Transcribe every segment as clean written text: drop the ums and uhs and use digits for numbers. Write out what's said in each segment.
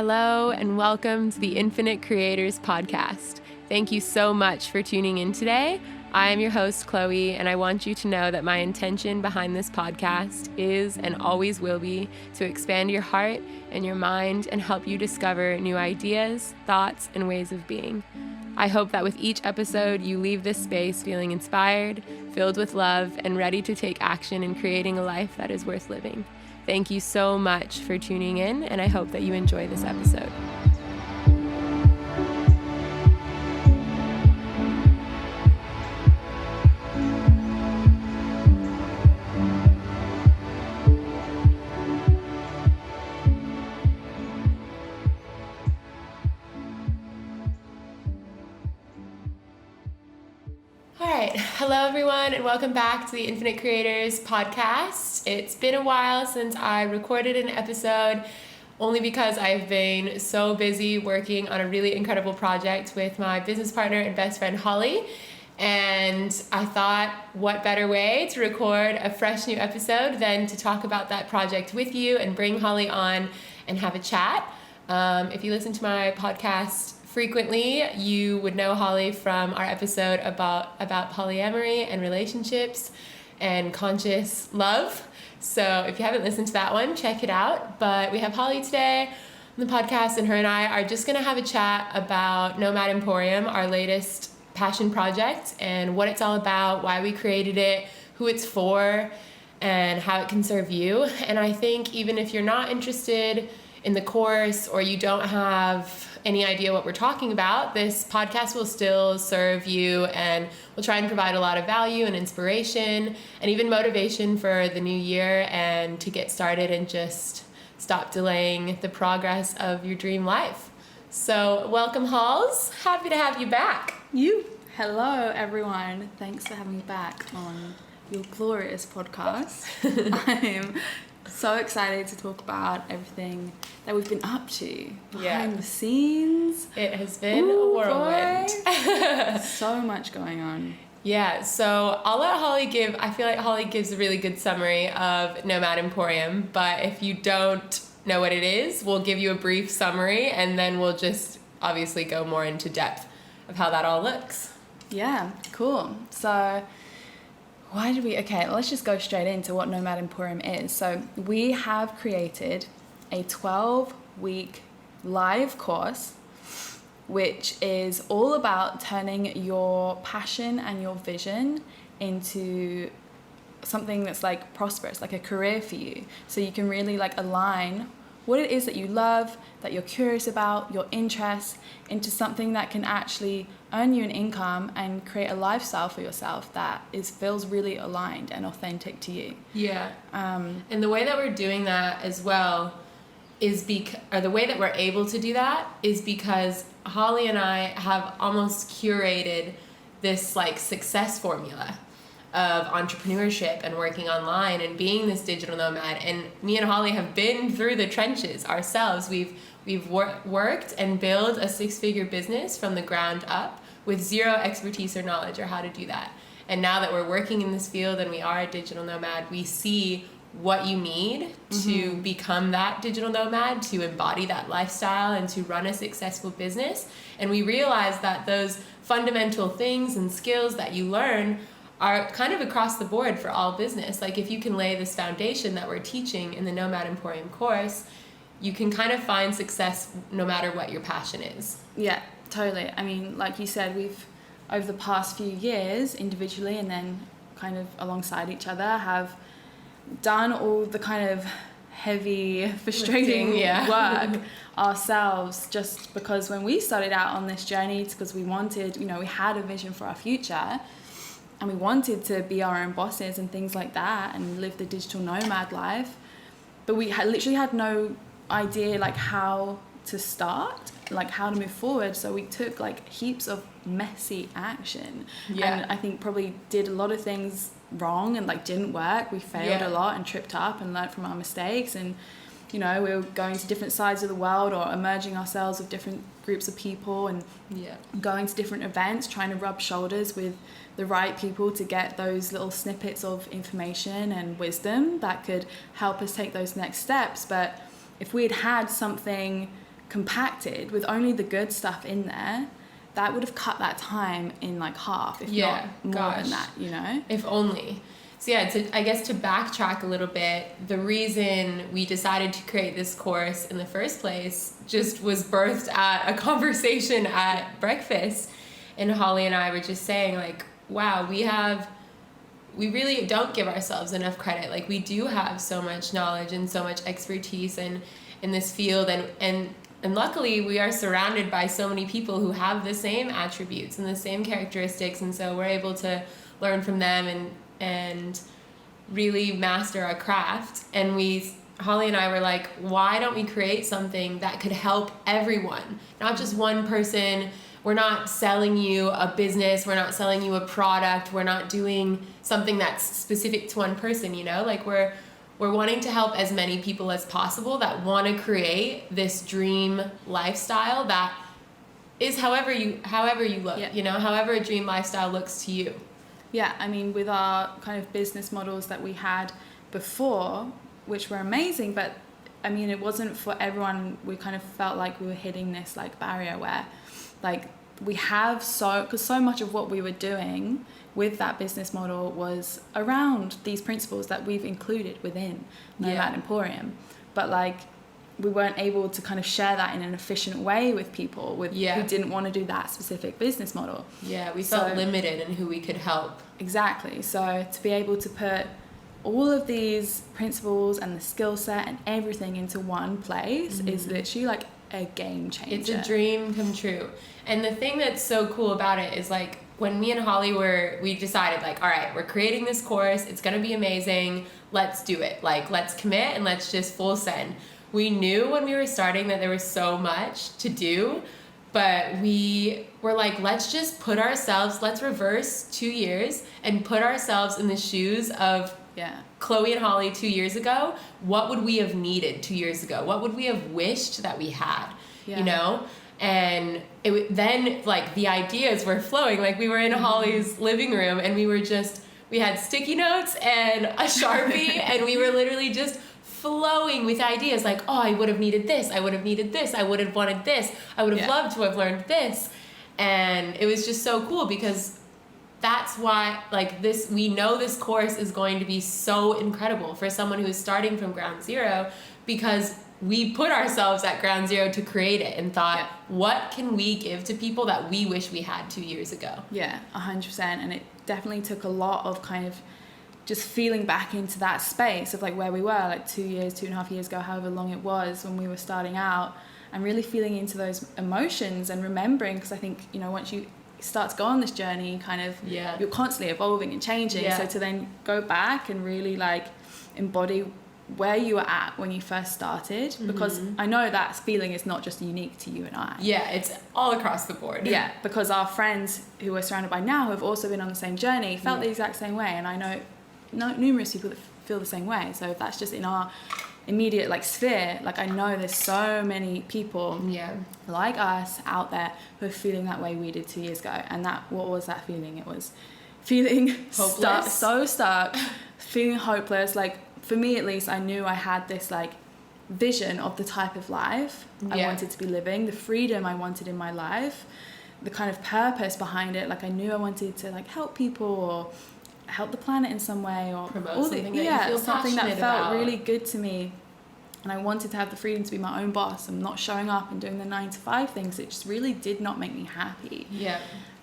Hello, and welcome to the Infinite Creators Podcast. Thank you so much for tuning in today. I am your host, Chloe, and I want you to know that my intention behind this podcast is and always will be to expand your heart and your mind and help you discover new ideas, thoughts, and ways of being. I hope that with each episode, you leave this space feeling inspired, filled with love, and ready to take action in creating a life that is worth living. Thank you so much for tuning in, and I hope that you enjoy this episode. Hello everyone, and welcome back to the Infinite Creators Podcast. It's been a while since I recorded an episode, only because I've been so busy working on a really incredible project with my business partner and best friend Hollie. And I thought, what better way to record a fresh new episode than to talk about that project with you and bring Hollie on and have a chat. If you listen to my podcast frequently, you would know Hollie from our episode about polyamory and relationships and conscious love. So if you haven't listened to that one, check it out. But we have Hollie today on the podcast, and her and I are just going to have a chat about Nomad Emporium, our latest passion project, and what it's all about, why we created it, who it's for, and how it can serve you. And I think even if you're not interested in the course or you don't have any idea what we're talking about, this podcast will still serve you, and we'll try and provide a lot of value and inspiration and even motivation for the new year and to get started and just stop delaying the progress of your dream life. So welcome, Halls. Happy to have you back. Hello, everyone. Thanks for having me back on your glorious podcast. I'm so excited to talk about everything that we've been up to behind the scenes. It has been a whirlwind. So much going on. Yeah, so I'll let Hollie give, I feel like Hollie gives a really good summary of Nomad Emporium, but if you don't know what it is, we'll give you a brief summary and then we'll just obviously go more into depth of how that all looks. Yeah, cool. So let's just go straight into what Nomad Emporium is. So we have created a 12-week live course, which is all about turning your passion and your vision into something that's like prosperous, like a career for you. So you can really like align what it is that you love, that you're curious about, your interests, into something that can actually earn you an income and create a lifestyle for yourself that feels really aligned and authentic to you. Yeah. And the way that we're doing that as well is the way that we're able to do that is because Hollie and I have almost curated this like success formula of entrepreneurship and working online and being this digital nomad. And me and Hollie have been through the trenches ourselves. We've worked and built a 6-figure business from the ground up with zero expertise or knowledge or how to do that. And now that we're working in this field and we are a digital nomad, we see what you need to become that digital nomad, to embody that lifestyle and to run a successful business. And we realize that those fundamental things and skills that you learn are kind of across the board for all business. Like if you can lay this foundation that we're teaching in the Nomad Emporium course, you can kind of find success no matter what your passion is. Yeah, totally. I mean, like you said, we've over the past few years individually and then kind of alongside each other have done all the kind of heavy, frustrating work ourselves, just because when we started out on this journey, it's because we wanted, we had a vision for our future and we wanted to be our own bosses and things like that and live the digital nomad life. But we literally had no idea like how to start, like how to move forward. So we took like heaps of messy action. And I think probably did a lot of things wrong and like didn't work. We failed a lot and tripped up and learned from our mistakes. And we were going to different sides of the world or emerging ourselves with different groups of people and going to different events, trying to rub shoulders with the right people to get those little snippets of information and wisdom that could help us take those next steps. But if we had had something compacted with only the good stuff in there, that would have cut that time in like half, if not more than that, you know? If only. So yeah, I guess to backtrack a little bit, the reason we decided to create this course in the first place just was birthed at a conversation at breakfast. And Hollie and I were just saying, like, wow, we really don't give ourselves enough credit. Like, we do have so much knowledge and so much expertise in this field, and luckily we are surrounded by so many people who have the same attributes and the same characteristics, and so we're able to learn from them and really master our craft. And Hollie and I were like, why don't we create something that could help everyone, not just one person? We're not selling you a business, we're not selling you a product, we're not doing something that's specific to one person, you know? Like, we're wanting to help as many people as possible that want to create this dream lifestyle that is however you look, you know, however a dream lifestyle looks to you. Yeah, I mean, with our kind of business models that we had before, which were amazing, but I mean, it wasn't for everyone. We kind of felt like we were hitting this like barrier where like we have because so much of what we were doing with that business model was around these principles that we've included within Nomad Emporium. But like, we weren't able to kind of share that in an efficient way with people who didn't want to do that specific business model. Yeah, we felt limited in who we could help. Exactly. So to be able to put all of these principles and the skill set and everything into one place is literally like a game changer. It's a dream come true. And the thing that's so cool about it is, like, when me and Hollie we decided, like, all right, we're creating this course, it's gonna be amazing, let's do it. Like, let's commit and let's just full send. We knew when we were starting that there was so much to do, but we were like, let's reverse 2 years and put ourselves in the shoes of Chloe and Hollie 2 years ago. What would we have needed 2 years ago? What would we have wished that we had, you know? And then, like, the ideas were flowing. Like, we were in Hollie's living room and we had sticky notes and a Sharpie and we were literally just flowing with ideas, like, oh, I would have needed this, I would have needed this, I would have wanted this, I would have loved to have learned this. And it was just so cool because that's why, like, we know this course is going to be so incredible for someone who is starting from ground zero, because we put ourselves at ground zero to create it and thought, what can we give to people that we wish we had 2 years ago? Yeah, 100%. And it definitely took a lot of kind of just feeling back into that space of like where we were like 2.5 years ago, however long it was when we were starting out, and really feeling into those emotions and remembering, because I think, you know, once you start to go on this journey, kind of you're constantly evolving and changing. So to then go back and really like embody where you were at when you first started, because I know that feeling is not just unique to you and I. Yeah, it's all across the board. Yeah, because our friends who we're surrounded by now who have also been on the same journey felt the exact same way, and I know numerous people that feel the same way. So if that's just in our immediate like sphere, like I know there's so many people like us out there who are feeling that way we did 2 years ago. And what was that feeling? It was feeling stuck, feeling hopeless. Like, for me at least, I knew I had this like vision of the type of life I wanted to be living, the freedom I wanted in my life, the kind of purpose behind it. Like, I knew I wanted to like help people or help the planet in some way, or promote something that you feel something that felt about. Really good to me. And I wanted to have the freedom to be my own boss and not showing up and doing the 9-to-5 things. It just really did not make me happy.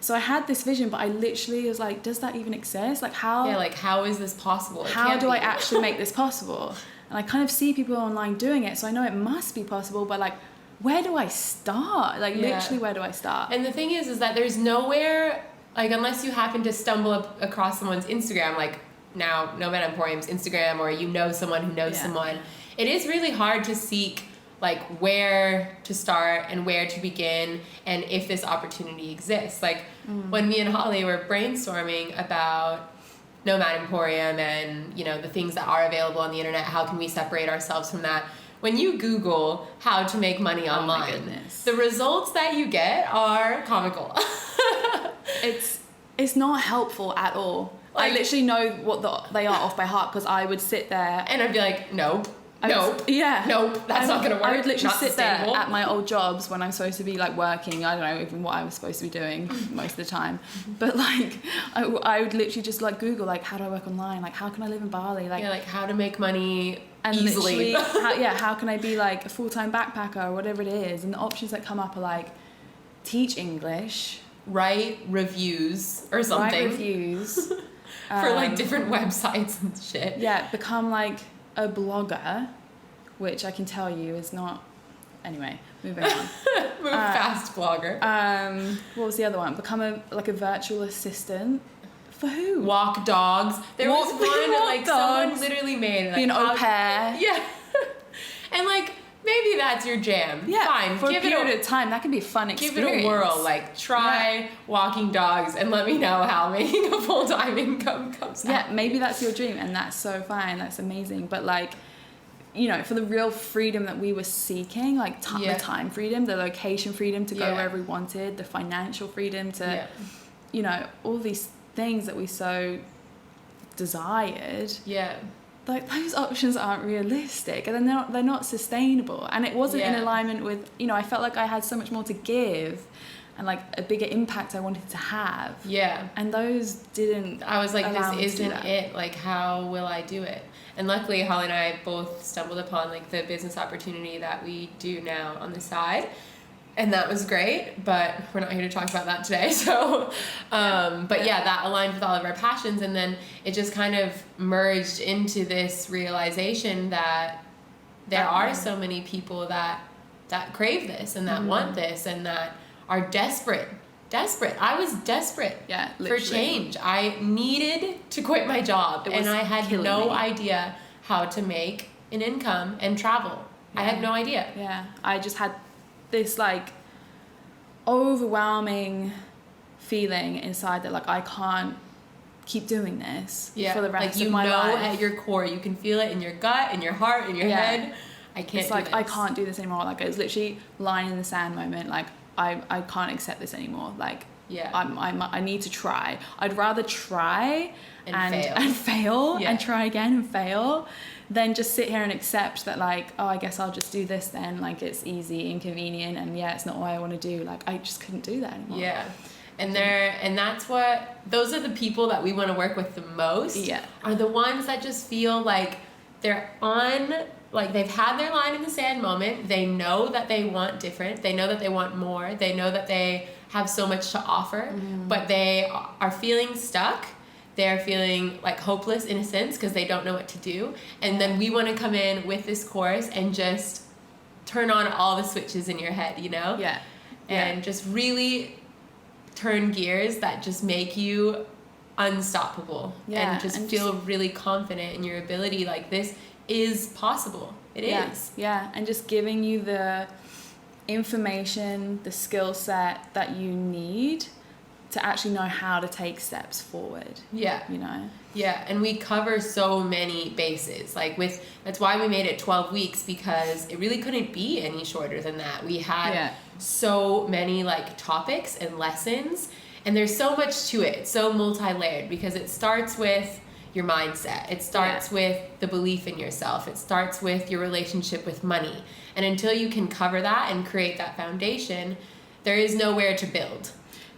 So I had this vision, but I literally was like, does that even exist? Like, how? Yeah, like, how is this possible? How do I actually make this possible? And I kind of see people online doing it, so I know it must be possible, but like, where do I start? Like, literally, where do I start? And the thing is that there's nowhere, like, unless you happen to stumble across someone's Instagram, like now Nomad Emporium's Instagram, or you know someone who knows someone, it is really hard to seek like where to start and where to begin, and if this opportunity exists. Like when me and Hollie were brainstorming about Nomad Emporium and, you know, the things that are available on the internet, how can we separate ourselves from that? When you Google how to make money online, the results that you get are comical. It's not helpful at all. Like, I literally know what they are off by heart, because I would sit there and I'd be like, nope. Nope. That's not gonna work. I would literally Not sit there sustainable. at my old jobs when I'm supposed to be like working. I don't know even what I was supposed to be doing most of the time, but like I would literally just like Google like how do I work online, like how can I live in Bali, like like how to make money and easily. how can I be like a full-time backpacker or whatever it is, and the options that come up are like teach English, write reviews or something. Write reviews for like different websites and shit. Yeah, become like a blogger, which I can tell you is not. Anyway, moving on. Fast blogger. What was the other one? Become a virtual assistant. For who? Walk dogs. There was one that like someone dogs. literally made. Like, Be an au pair. Yeah. And like maybe that's your jam. Yeah. Fine. For give a period it of time, that can be a fun experience. Give it a whirl. Like try walking dogs and let me know how making a full-time income comes out. Yeah, maybe that's your dream and that's so fine. That's amazing. But like, you know, for the real freedom that we were seeking, like the time freedom, the location freedom to go wherever we wanted, the financial freedom to, you know, all these things that we so desired. Yeah. Like those options aren't realistic, and they're not sustainable. And it wasn't in alignment with, you know, I felt like I had so much more to give and like a bigger impact I wanted to have. Yeah. And those didn't. I was like, this isn't it. Like, how will I do it? And luckily, Hollie and I both stumbled upon like the business opportunity that we do now on the side. And that was great, but we're not here to talk about that today. So, that aligned with all of our passions. And then it just kind of merged into this realization that there are so many people that crave this and that want this and that are desperate. I was desperate for change. I needed to quit my job and I had no idea how to make an income and travel. I had no idea. Yeah, I just had this like overwhelming feeling inside that like I can't keep doing this for the rest of my life. At your core, you can feel it in your gut, in your heart, in your head. I can't. It's like I can't do this anymore. Like it was literally line in the sand moment. Like I can't accept this anymore. Like I need to try. I'd rather try and fail and try again and fail than just sit here and accept that like, oh, I guess I'll just do this then. Like it's easy, inconvenient, and it's not what I want to do. Like I just couldn't do that anymore. Yeah. And those are the people that we want to work with the most. Yeah. Are the ones that just feel like they're on, like they've had their line in the sand moment. They know that they want different. They know that they want more. They know that they have so much to offer, but they are feeling stuck. They're feeling like hopeless in a sense because they don't know what to do. And then we want to come in with this course and just turn on all the switches in your head, you know? Yeah. And just really turn gears that just make you unstoppable and just feel really confident in your ability. Like this is possible. It is. Yeah. And just giving you the information, the skill set that you need to actually know how to take steps forward. Yeah. You know? Yeah, and we cover so many bases. Like that's why we made it 12 weeks, because it really couldn't be any shorter than that. We had so many like topics and lessons, and there's so much to it. It's so multi-layered because it starts with your mindset. It starts with the belief in yourself. It starts with your relationship with money. And until you can cover that and create that foundation, there is nowhere to build.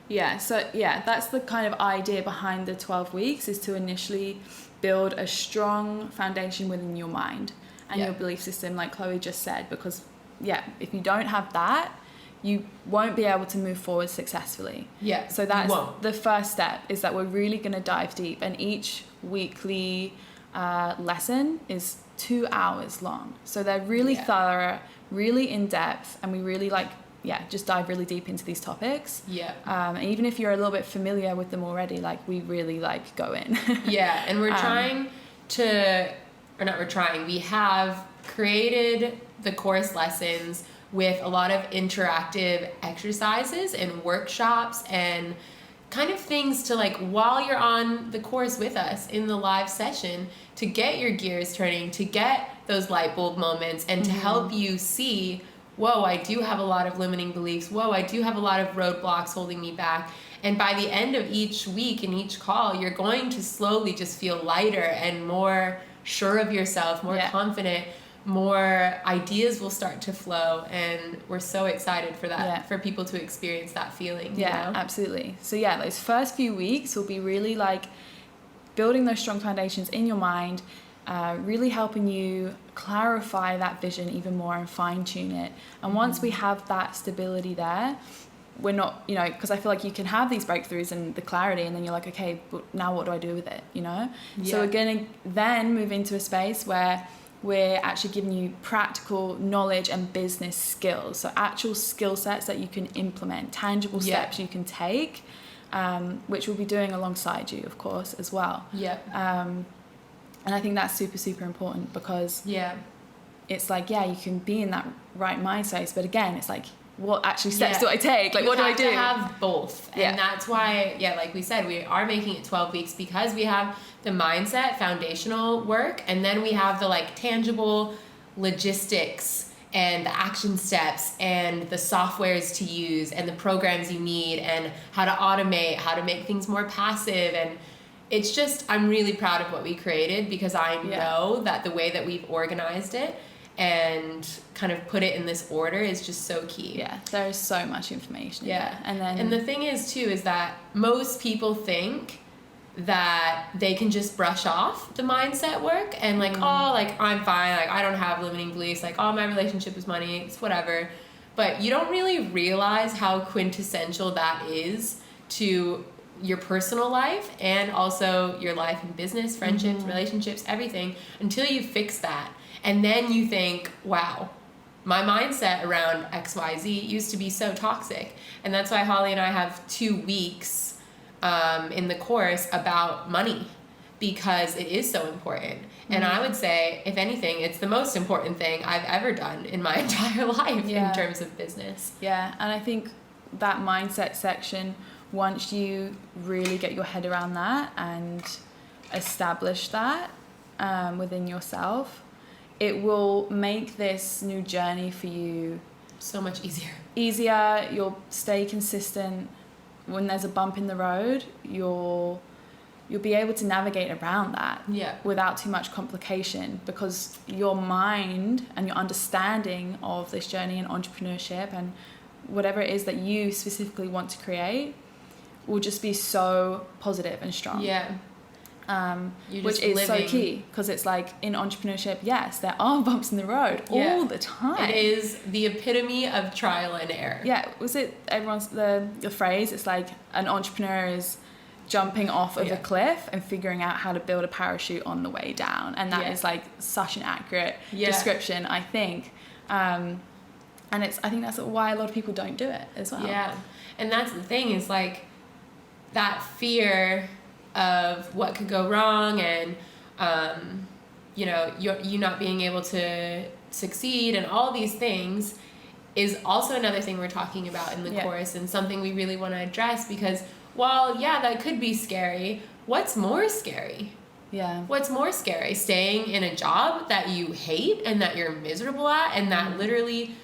Yeah, so that's the kind of idea behind the 12 weeks, is to initially build a strong foundation within your mind and your belief system, like Chloe just said, because if you don't have that, you won't be able to move forward successfully. Yeah. So that's the first step, is that we're really going to dive deep, and each weekly lesson is 2 hours long. So they're really thorough, really in depth, and we really just dive really deep into these topics. Yeah. And even if you're a little bit familiar with them already, like we really go in. And we have created the course lessons with a lot of interactive exercises and workshops and kind of things to while you're on the course with us in the live session, to get your gears turning, to get those light bulb moments, and to help you see, whoa, I do have a lot of limiting beliefs. Whoa, I do have a lot of roadblocks holding me back. And by the end of each week and each call, you're going to slowly just feel lighter and more sure of yourself, more confident, more ideas will start to flow, and we're so excited for that, for people to experience that feeling. Yeah, you know? Absolutely. So yeah, those first few weeks will be really like building those strong foundations in your mind, really helping you clarify that vision even more and fine tune it. And once we have that stability there, we're not, you know, because I feel like you can have these breakthroughs and the clarity, and then you're like, okay, but now what do I do with it, you know? So we're going to then move into a space where we're actually giving you practical knowledge and business skills. So actual skill sets that you can implement, tangible steps you can take, which we'll be doing alongside you, of course, as well. And I think that's super, super important, because it's like, you can be in that right mind space, but again, it's like, what actually steps do I take? Like, what do I do? You have to have both. And that's why, like we said, we are making it 12 weeks because we have the mindset, foundational work, and then we have the like tangible logistics and the action steps and the softwares to use and the programs you need and how to automate, how to make things more passive. And it's just, I'm really proud of what we created, because I know that the way that we've organized it and kind of put it in this order is just so key. There is so much information. And the thing is too, is that most people think that they can just brush off the mindset work and like, oh, like I'm fine, like I don't have limiting beliefs, like, oh, my relationship is money, it's whatever. But you don't really realize how quintessential that is to your personal life and also your life in business, friendships, relationships, everything, until you fix that. And then you think, wow, my mindset around XYZ used to be so toxic. And that's why Hollie and I have 2 weeks in the course about money, because it is so important. And I would say, if anything, it's the most important thing I've ever done in my entire life in terms of business. And I think that mindset section, once you really get your head around that and establish that within yourself, it will make this new journey for you so much easier. You'll stay consistent. When there's a bump in the road, you'll be able to navigate around that without too much complication, because your mind and your understanding of this journey and entrepreneurship and whatever it is that you specifically want to create will just be so positive and strong. Which is so key, because it's like in entrepreneurship, yes, there are bumps in the road all the time. It is the epitome of trial and error. Was it everyone's the phrase? It's like an entrepreneur is jumping off of a cliff and figuring out how to build a parachute on the way down, and that is like such an accurate description, I think. And I think that's why a lot of people don't do it as well. And that's the thing, is like that fear of what could go wrong, and you not being able to succeed, and all these things is also another thing we're talking about in the course, and something we really want to address, because while that could be scary, what's more scary? What's more scary? Staying in a job that you hate and that you're miserable at, and that literally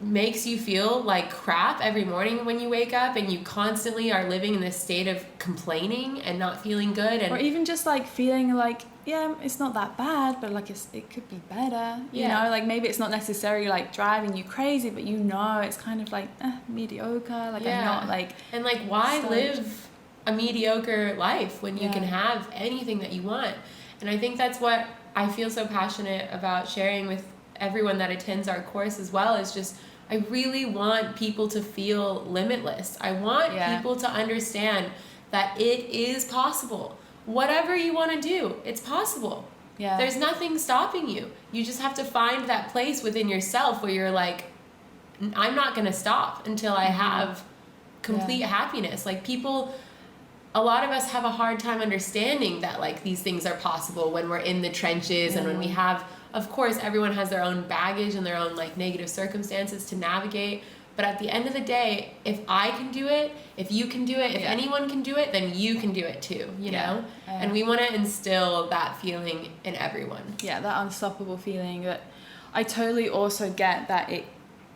makes you feel like crap every morning when you wake up, and you constantly are living in this state of complaining and not feeling good, and or even just like feeling like it's not that bad, but like it could be better, you know, like maybe it's not necessarily like driving you crazy, but you know it's kind of like mediocre, like I'm not like, and like why live a mediocre life when you can have anything that you want? And I think that's what I feel so passionate about sharing with everyone that attends our course as well, is just I really want people to feel limitless. I want people to understand that it is possible. Whatever you want to do, it's possible. There's nothing stopping you. You just have to find that place within yourself where you're like, I'm not going to stop until I have complete happiness. Like a lot of us have a hard time understanding that like these things are possible when we're in the trenches and when we have, of course, everyone has their own baggage and their own like negative circumstances to navigate. But at the end of the day, if I can do it, if you can do it, if anyone can do it, then you can do it too, you know? And we want to instill that feeling in everyone. That unstoppable feeling that I totally also get, that it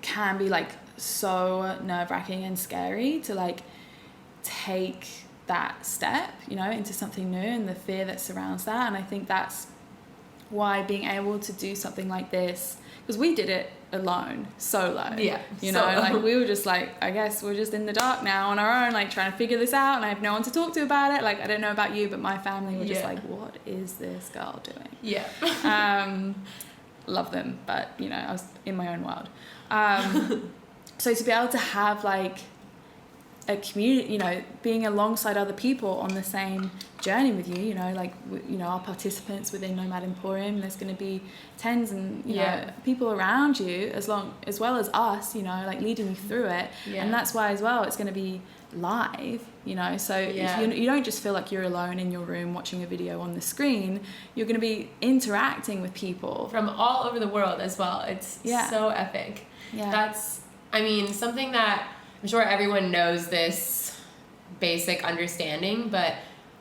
can be like so nerve-wracking and scary to like take that step, you know, into something new, and the fear that surrounds that. And I think that's why being able to do something like this, because we did it alone, solo. Yeah. You know, solo. like we were just like, I guess we're just in the dark now on our own, like trying to figure this out, and I have no one to talk to about it. Like, I don't know about you, but my family were just like, what is this girl doing? Yeah. Love them, but you know, I was in my own world. So to be able to have like a community, you know, being alongside other people on the same journey with you, you know, like, you know, our participants within Nomad Emporium, there's going to be tens and, you know, people around you as well as us, you know, like leading you through it. Yeah. And that's why as well, it's going to be live, you know, so if you don't just feel like you're alone in your room watching a video on the screen, you're going to be interacting with people from all over the world as well. It's so epic. Yeah. That's, I mean, something that I'm sure everyone knows this basic understanding, but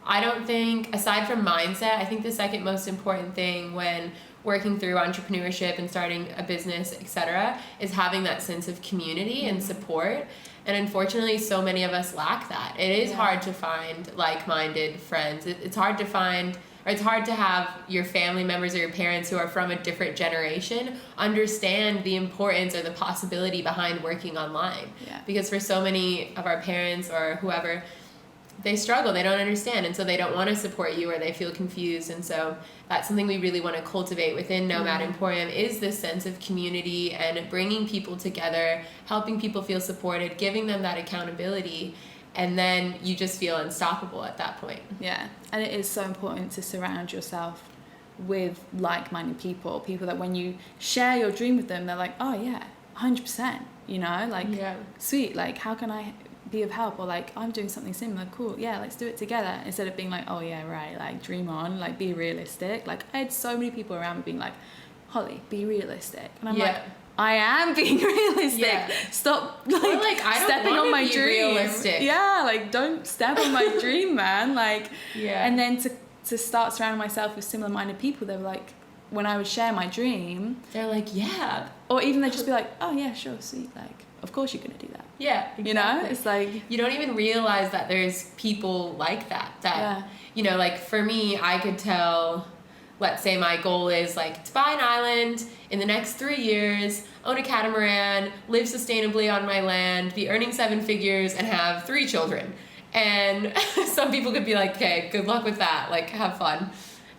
I don't think, aside from mindset, I think the second most important thing when working through entrepreneurship and starting a business, etc., is having that sense of community and support. And unfortunately, so many of us lack that. It is hard to find like-minded friends. It's hard to find, or it's hard to have your family members or your parents who are from a different generation understand the importance or the possibility behind working online. Yeah. Because for so many of our parents or whoever, they struggle, they don't understand, and so they don't want to support you, or they feel confused. And so that's something we really want to cultivate within Nomad Emporium, is this sense of community and bringing people together, helping people feel supported, giving them that accountability, and then you just feel unstoppable at that point. Yeah, and it is so important to surround yourself with like-minded people that when you share your dream with them, they're like, oh yeah, 100%, you know, like, sweet, like, how can I be of help? Or like, I'm doing something similar, cool, yeah, let's do it together, instead of being like, oh yeah, right, like, dream on, like, be realistic. Like, I had so many people around me being like, Hollie, be realistic, and I'm like, I am being realistic. Stop like I don't stepping on my dream. Realistic. Yeah, like, don't step on my dream, man. Like, and then to start surrounding myself with similar-minded people, they were like, when I would share my dream, they're like, or even they'd just be like, oh yeah, sure, sweet, like, of course you're gonna do that. Yeah, exactly. You know, it's like, you don't even realize that there's people like that you know, like, for me, I could tell, let's say my goal is like to buy an island in the next 3 years, own a catamaran, live sustainably on my land, be earning 7 figures, and have 3 children. And some people could be like, okay, good luck with that, like, have fun.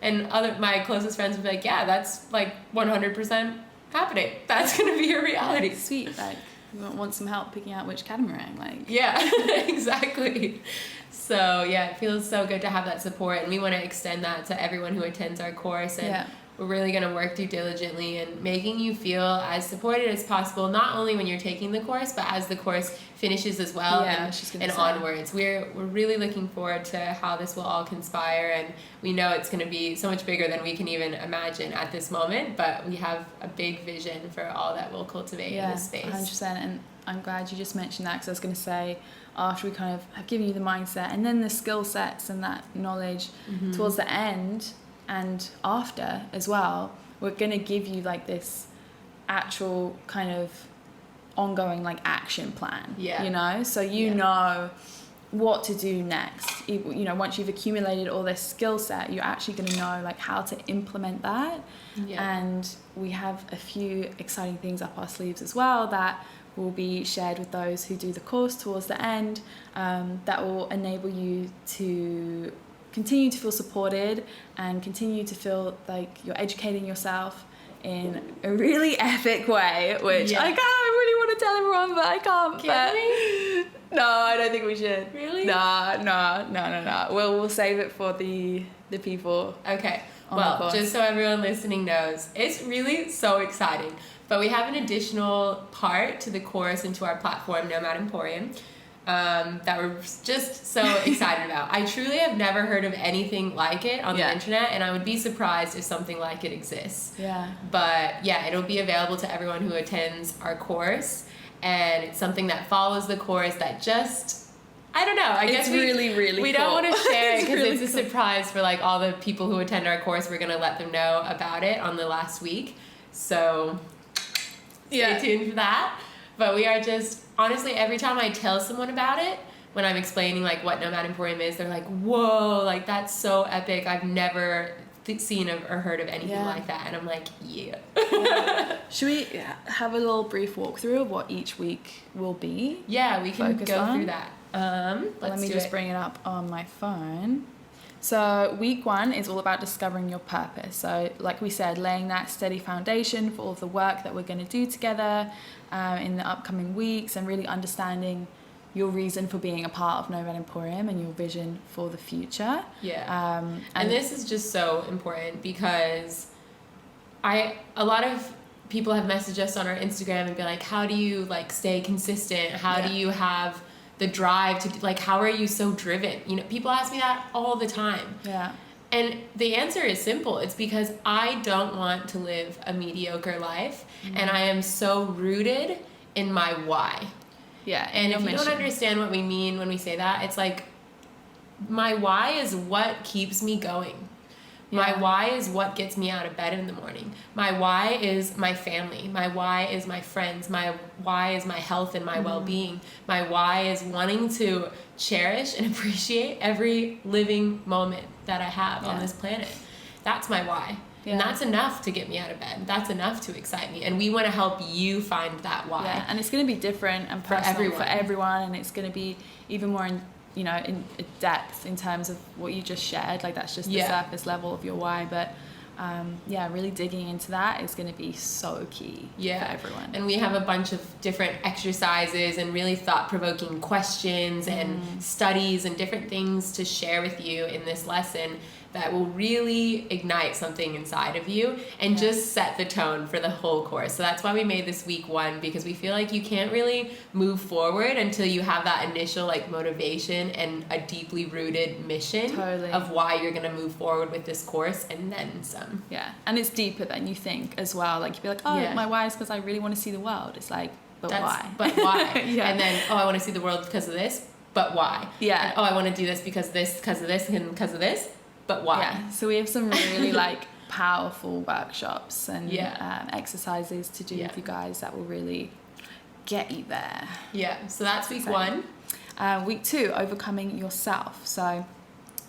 And my closest friends would be like, yeah, that's like 100% happening. That's gonna be your reality. Sweet, like, you want some help picking out which catamaran, like. Yeah, exactly. So yeah, it feels so good to have that support, and we want to extend that to everyone who attends our course. And we're really going to work through diligently and making you feel as supported as possible, not only when you're taking the course, but as the course finishes as well, and onwards. We're really looking forward to how this will all conspire, and we know it's going to be so much bigger than we can even imagine at this moment, but we have a big vision for all that we'll cultivate in this space. 100%, and I'm glad you just mentioned that, because I was going to say, after we kind of have given you the mindset and then the skill sets and that knowledge towards the end and after as well, we're going to give you like this actual kind of ongoing like action plan, you know, so you know what to do next. You know, once you've accumulated all this skill set, you're actually going to know like how to implement that. And we have a few exciting things up our sleeves as well that will be shared with those who do the course towards the end, that will enable you to continue to feel supported and continue to feel like you're educating yourself in a really epic way, which I really want to tell everyone, but I can't. Can we? No, I don't think we should. Really? No. We'll save it for the people. Okay. Well, just so everyone listening knows, it's really so exciting. But we have an additional part to the course and to our platform, Nomad Emporium, that we're just so excited about. I truly have never heard of anything like it on the internet, and I would be surprised if something like it exists. But yeah, it'll be available to everyone who attends our course, and it's something that follows the course that just, I don't know, I guess we really don't want to share it because really it's a surprise for like all the people who attend our course. We're going to let them know about it on the last week. So stay tuned for that. But we are just, honestly, every time I tell someone about it, when I'm explaining like what Nomad Emporium is, they're like, whoa, like that's so epic. I've never seen or heard of anything like that. And I'm like, Should we have a little brief walkthrough of what each week will be? Yeah, we can go through that. Let me just bring it up on my phone. So week 1 is all about discovering your purpose. So like we said, laying that steady foundation for all of the work that we're going to do together in the upcoming weeks, and really understanding your reason for being a part of Nomad Emporium and your vision for the future. Yeah. And this is just so important because a lot of people have messaged us on our Instagram and be like, how do you like stay consistent? How do you have the drive to, like, how are you so driven? You know, people ask me that all the time. Yeah. And the answer is simple. It's because I don't want to live a mediocre life. And I am so rooted in my why. Yeah. And if you don't understand what we mean when we say that, it's like, my why is what keeps me going. My why is what gets me out of bed in the morning. My why is my family. My why is my friends. My why is my health and my well-being. My why is wanting to cherish and appreciate every living moment that I have on this planet. That's my why. Yeah. And that's enough to get me out of bed. That's enough to excite me. And we want to help you find that why. Yeah, and it's going to be different and personal for everyone. And it's going to be even more in depth in terms of what you just shared. Like, that's just the surface level of your why. But really digging into that is going to be so key for everyone. And we have a bunch of different exercises and really thought-provoking questions and studies and different things to share with you in this lesson that will really ignite something inside of you and just set the tone for the whole course. So that's why we made this week 1, because we feel like you can't really move forward until you have that initial like motivation and a deeply rooted mission of why you're going to move forward with this course, and then some. Yeah, and it's deeper than you think as well. Like, you'd be like, my why is because I really want to see the world. It's like, why? But why? And then, I want to see the world because of this, but why? Yeah. And, I want to do this because of this, and because of this, but why? Yeah, so we have some really like powerful workshops and exercises to do with you guys that will really get you there. Yeah, so that's week 1. Week 2, overcoming yourself. So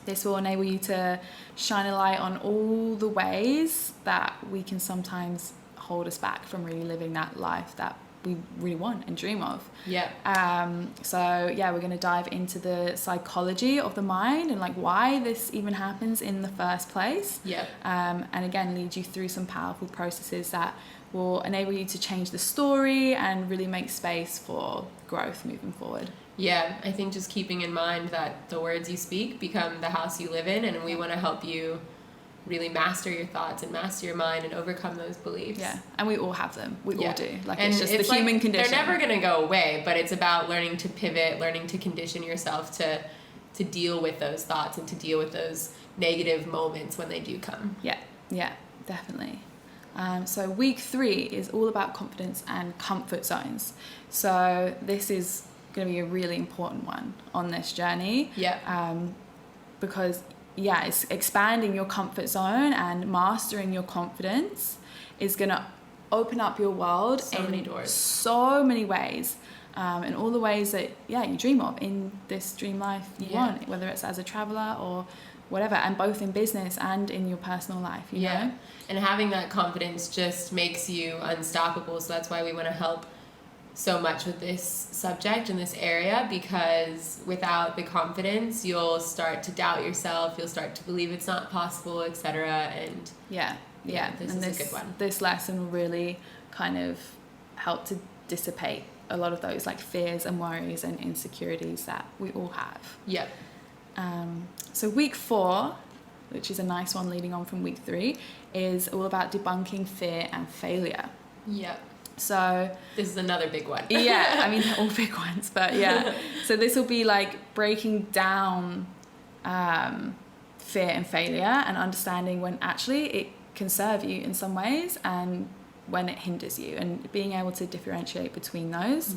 this will enable you to shine a light on all the ways that we can sometimes hold us back from really living that life that we really want and dream of. Yeah. We're going to dive into the psychology of the mind and like why this even happens in the first place. Yeah. And again, lead you through some powerful processes that will enable you to change the story and really make space for growth moving forward. Yeah, I think just keeping in mind that the words you speak become the house you live in, and we want to help you really master your thoughts and master your mind and overcome those beliefs. Yeah, and we all have them. We all do. Like, and it's just the human condition. They're never going to go away, but it's about learning to pivot, learning to condition yourself to deal with those thoughts and to deal with those negative moments when they do come. Yeah, definitely. So week 3 is all about confidence and comfort zones. So this is going to be a really important one on this journey. Yeah. Because it's expanding your comfort zone and mastering your confidence is going to open up your world so many doors, so many ways, in all the ways that you dream of in this dream life you want, whether it's as a traveler or whatever, and both in business and in your personal life, you know? And having that confidence just makes you unstoppable. So that's why we want to help so much with this subject in this area, because without the confidence you'll start to doubt yourself, you'll start to believe it's not possible, etc. And this is a good one. This lesson will really kind of help to dissipate a lot of those like fears and worries and insecurities that we all have. So week 4, which is a nice one leading on from week 3, is all about debunking fear and failure. So this is another big one. I mean, they're all big ones, but so this will be like breaking down fear and failure and understanding when actually it can serve you in some ways and when it hinders you, and being able to differentiate between those.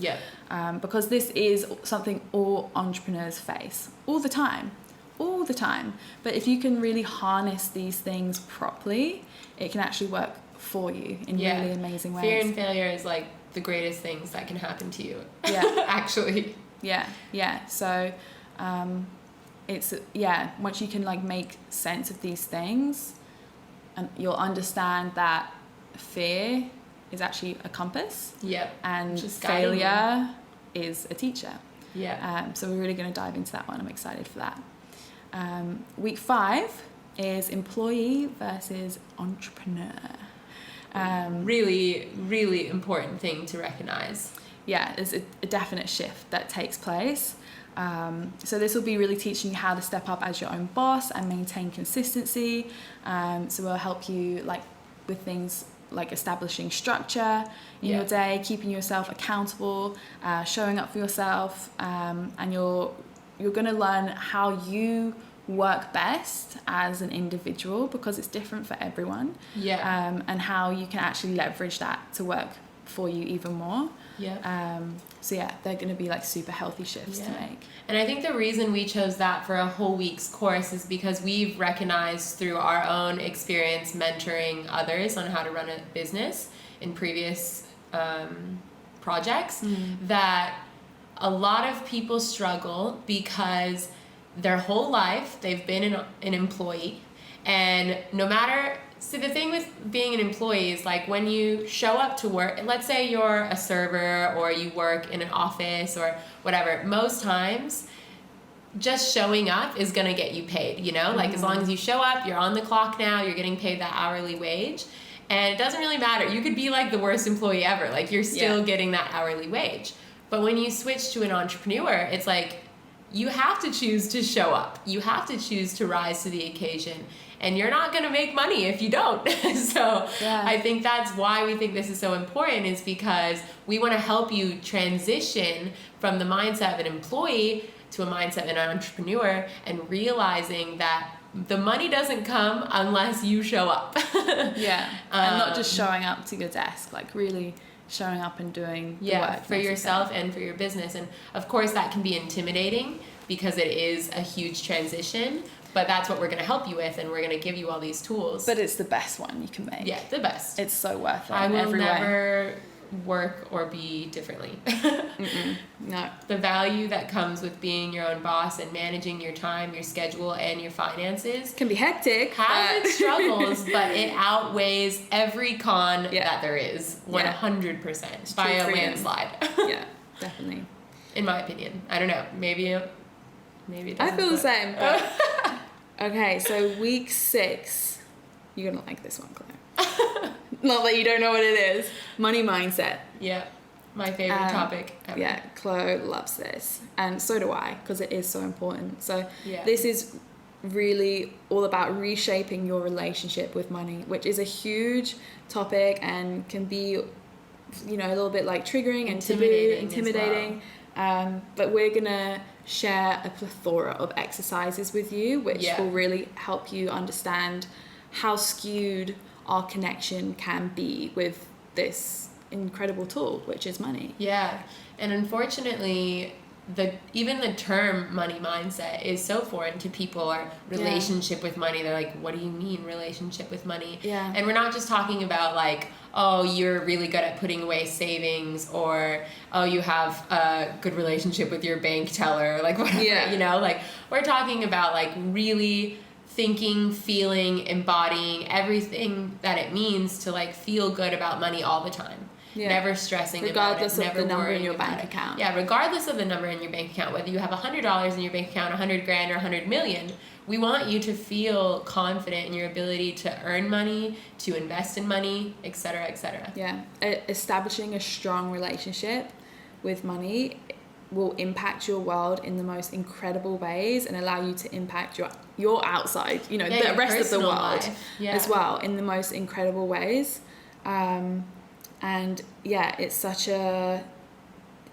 Because this is something all entrepreneurs face all the time. But if you can really harness these things properly, it can actually work for you in really amazing ways. Fear and failure is like the greatest things that can happen to you. Actually. So it's once you can like make sense of these things, and you'll understand that fear is actually a compass. Yep. And Just guiding failure is a teacher. Yeah. So we're really going to dive into that one. I'm excited for that. Week 5 is employee versus entrepreneur. Really, really important thing to recognize. Yeah, there's a definite shift that takes place. So this will be really teaching you how to step up as your own boss and maintain consistency. So we'll help you like with things like establishing structure in your day, keeping yourself accountable, showing up for yourself, and you're going to learn how you work best as an individual, because it's different for everyone. And how you can actually leverage that to work for you even more. So yeah, they're going to be like super healthy shifts to make. And I think the reason we chose that for a whole week's course is because we've recognized through our own experience mentoring others on how to run a business in previous projects that a lot of people struggle because their whole life they've been an employee, and no matter. So the thing with being an employee is like when you show up to work, let's say you're a server or you work in an office or whatever, most times just showing up is going to get you paid, you know? Like as long as you show up, you're on the clock now, you're getting paid that hourly wage. And it doesn't really matter. You could be like the worst employee ever. Like you're still getting that hourly wage. But when you switch to an entrepreneur, it's like you have to choose to show up. You have to choose to rise to the occasion. And you're not going to make money if you don't. So I think that's why we think this is so important, is because we want to help you transition from the mindset of an employee to a mindset of an entrepreneur, and realizing that the money doesn't come unless you show up. And not just showing up to your desk, like really showing up and doing the work for yourself and for your business. And of course that can be intimidating because it is a huge transition. But that's what we're going to help you with, and we're going to give you all these tools. But it's the best one you can make. Yeah, the best. It's so worth it. I will every never way. Work or be differently. No. The value that comes with being your own boss and managing your time, your schedule, and your finances can be hectic. Has its struggles, but it outweighs every con that there is. 100% by a landslide. Yeah, definitely. In my opinion. I don't know. Maybe it doesn't. I feel the same. But okay, so week 6. You're going to like this one, Claire. Not that you don't know what it is. Money mindset. Yeah. My favorite topic ever. Yeah, Chloe loves this. And so do I, because it is so important. So this is really all about reshaping your relationship with money, which is a huge topic and can be, you know, a little bit like triggering and intimidating. Well. But we're going to share a plethora of exercises with you, which will really help you understand how skewed our connection can be with this incredible tool, which is money. Yeah. And unfortunately, even the term money mindset is so foreign to people. Our relationship with money, they're like, what do you mean relationship with money? Yeah. And we're not just talking about like, oh, you're really good at putting away savings, or oh, you have a good relationship with your bank teller, like whatever, you know, like we're talking about like really thinking, feeling, embodying everything that it means to like feel good about money all the time. Never stressing regardless about it, of the number in your bank account. Yeah, regardless of the number in your bank account, whether you have $100 in your bank account, $100,000 or $100 million, we want you to feel confident in your ability to earn money, to invest in money, etc., etc. Yeah, establishing a strong relationship with money will impact your world in the most incredible ways and allow you to impact your outside, you know, the rest of the world as well in the most incredible ways. And yeah, it's such a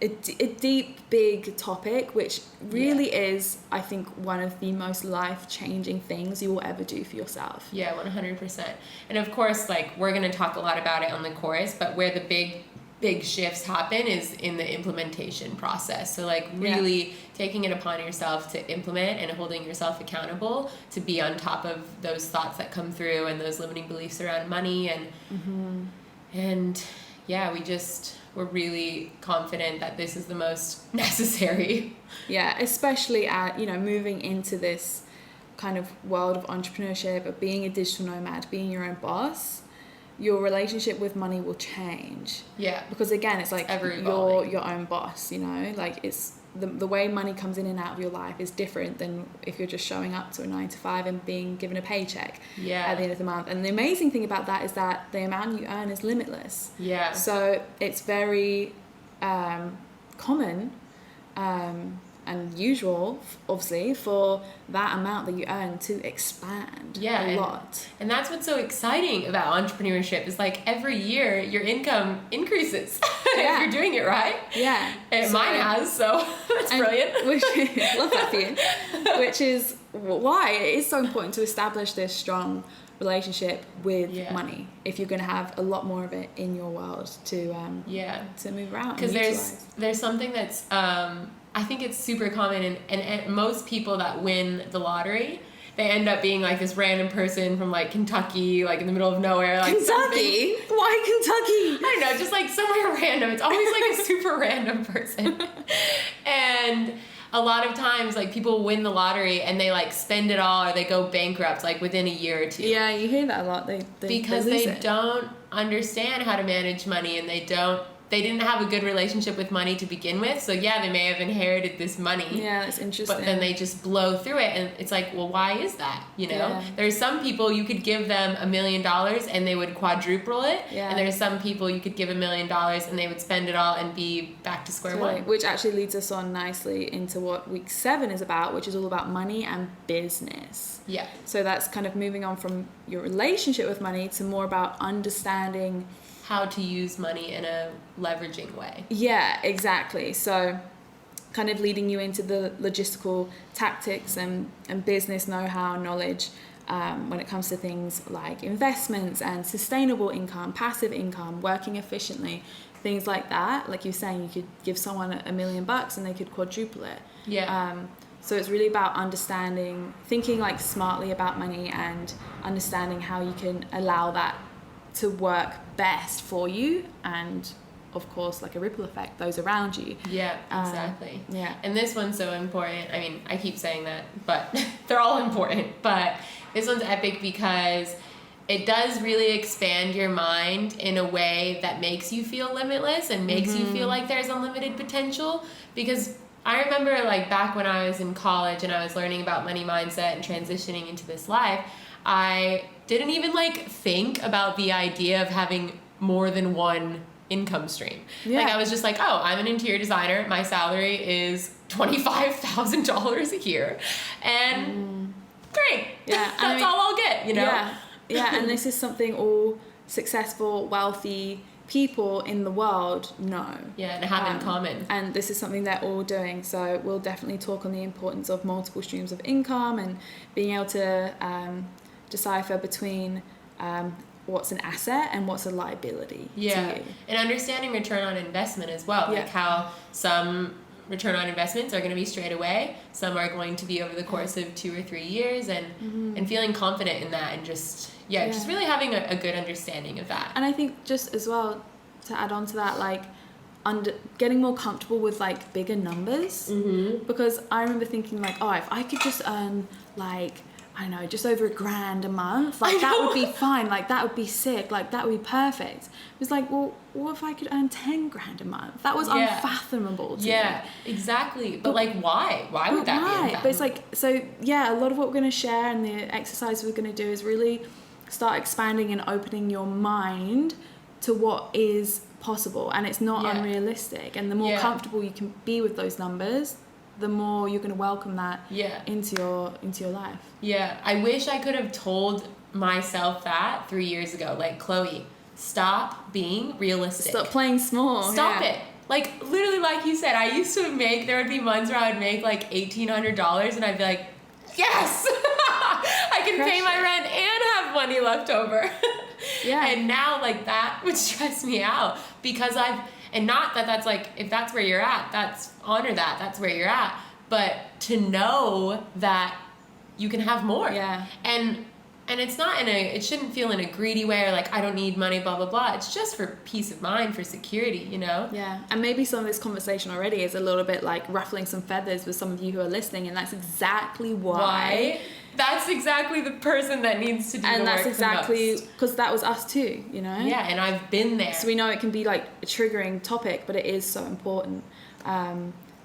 deep, big topic, which really is, I think, one of the most life-changing things you will ever do for yourself. Yeah, 100%. And of course, like, we're going to talk a lot about it on the course, but where the big shifts happen is in the implementation process. So like really taking it upon yourself to implement and holding yourself accountable to be on top of those thoughts that come through and those limiting beliefs around money. And yeah, we're really confident that this is the most necessary. Yeah, especially at, you know, moving into this kind of world of entrepreneurship, of being a digital nomad, being your own boss, your relationship with money will change. Yeah. Because again, it's like ever you're evolving. your own boss, you know, like it's the way money comes in and out of your life is different than if you're just showing up to a 9 to 5 and being given a paycheck at the end of the month. And the amazing thing about that is that the amount you earn is limitless. Yeah. So it's very common and usual, obviously, for that amount that you earn to expand a lot. And that's what's so exciting about entrepreneurship is like every year your income increases if you're doing it right. Yeah. And mine has, so that's brilliant. Love that for you. Which is why it is so important to establish this strong relationship with money if you're going to have a lot more of it in your world to move around. Because there's something that's I think it's super common, and most people that win the lottery, they end up being like this random person from like Kentucky, like in the middle of nowhere. Like Kentucky? Why Kentucky? I don't know, just like somewhere random. It's always like a super random person. And a lot of times like people win the lottery and they like spend it all or they go bankrupt like within a year or two. Yeah, you hear that a lot. Because they don't understand how to manage money, and they didn't have a good relationship with money to begin with. So yeah, they may have inherited this money. Yeah, that's interesting. But then they just blow through it, and it's like, well, why is that? You know, there's some people you could give them $1 million and they would quadruple it. Yeah. And there's some people you could give $1 million and they would spend it all and be back to square one. Which actually leads us on nicely into what week 7 is about, which is all about money and business. Yeah. So that's kind of moving on from your relationship with money to more about understanding how to use money in a leveraging way. Yeah, exactly. So kind of leading you into the logistical tactics and business know-how, knowledge when it comes to things like investments and sustainable income, passive income, working efficiently, things like that. Like you're saying, you could give someone $1 million and they could quadruple it. Yeah. So it's really about understanding, thinking like smartly about money and understanding how you can allow that to work best for you, and of course like a ripple effect, those around you. Yeah, exactly. Yeah. And this one's so important. I mean, I keep saying that, but they're all important. But this one's epic because it does really expand your mind in a way that makes you feel limitless and makes you feel like there's unlimited potential. Because I remember like back when I was in college and I was learning about money mindset and transitioning into this life, I didn't even like think about the idea of having more than one income stream. Yeah. Like I was just like, oh, I'm an interior designer. My salary is $25,000 a year. And great. Yeah. That's all I'll get, you know? Yeah. Yeah. And this is something all successful, wealthy people in the world know. Yeah, and have in common. And this is something they're all doing. So we'll definitely talk on the importance of multiple streams of income and being able to decipher between what's an asset and what's a liability to you. And understanding return on investment as well. Like how some return on investments are going to be straight away, some are going to be over the course of 2 or 3 years, and feeling confident in that, and just really having a good understanding of that. And I think just as well to add on to that, like getting more comfortable with like bigger numbers, because I remember thinking like, oh, if I could just earn like, I don't know, just over $1,000 a month, like that would be fine, like that would be sick, like that would be perfect. It was like, well, what if I could earn $10,000 a month? That was unfathomable to me. Yeah, exactly. But like, why? Why would that be unfathomable? But it's like, so yeah, a lot of what we're going to share and the exercise we're going to do is really start expanding and opening your mind to what is possible, and it's not unrealistic. And the more comfortable you can be with those numbers, the more you're going to welcome that into your life. Yeah, I wish I could have told myself that 3 years ago. Like, Chloe, stop being realistic. Stop playing small. Stop it. Like, literally, like you said, I used to there would be months where I would make like $1,800 and I'd be like, yes, I can pay my rent and have money left over. And now like that would stress me out because and not that that's like, if that's where you're at, honor that's where you're at. But to know that you can have more. Yeah. And it's not it shouldn't feel in a greedy way or like, I don't need money, blah, blah, blah. It's just for peace of mind, for security, you know? Yeah. And maybe some of this conversation already is a little bit like ruffling some feathers with some of you who are listening. And that's exactly why that's exactly the person that needs to do the work. And that's exactly, because that was us too, you know? Yeah, and I've been there. So we know it can be like a triggering topic, but it is so important.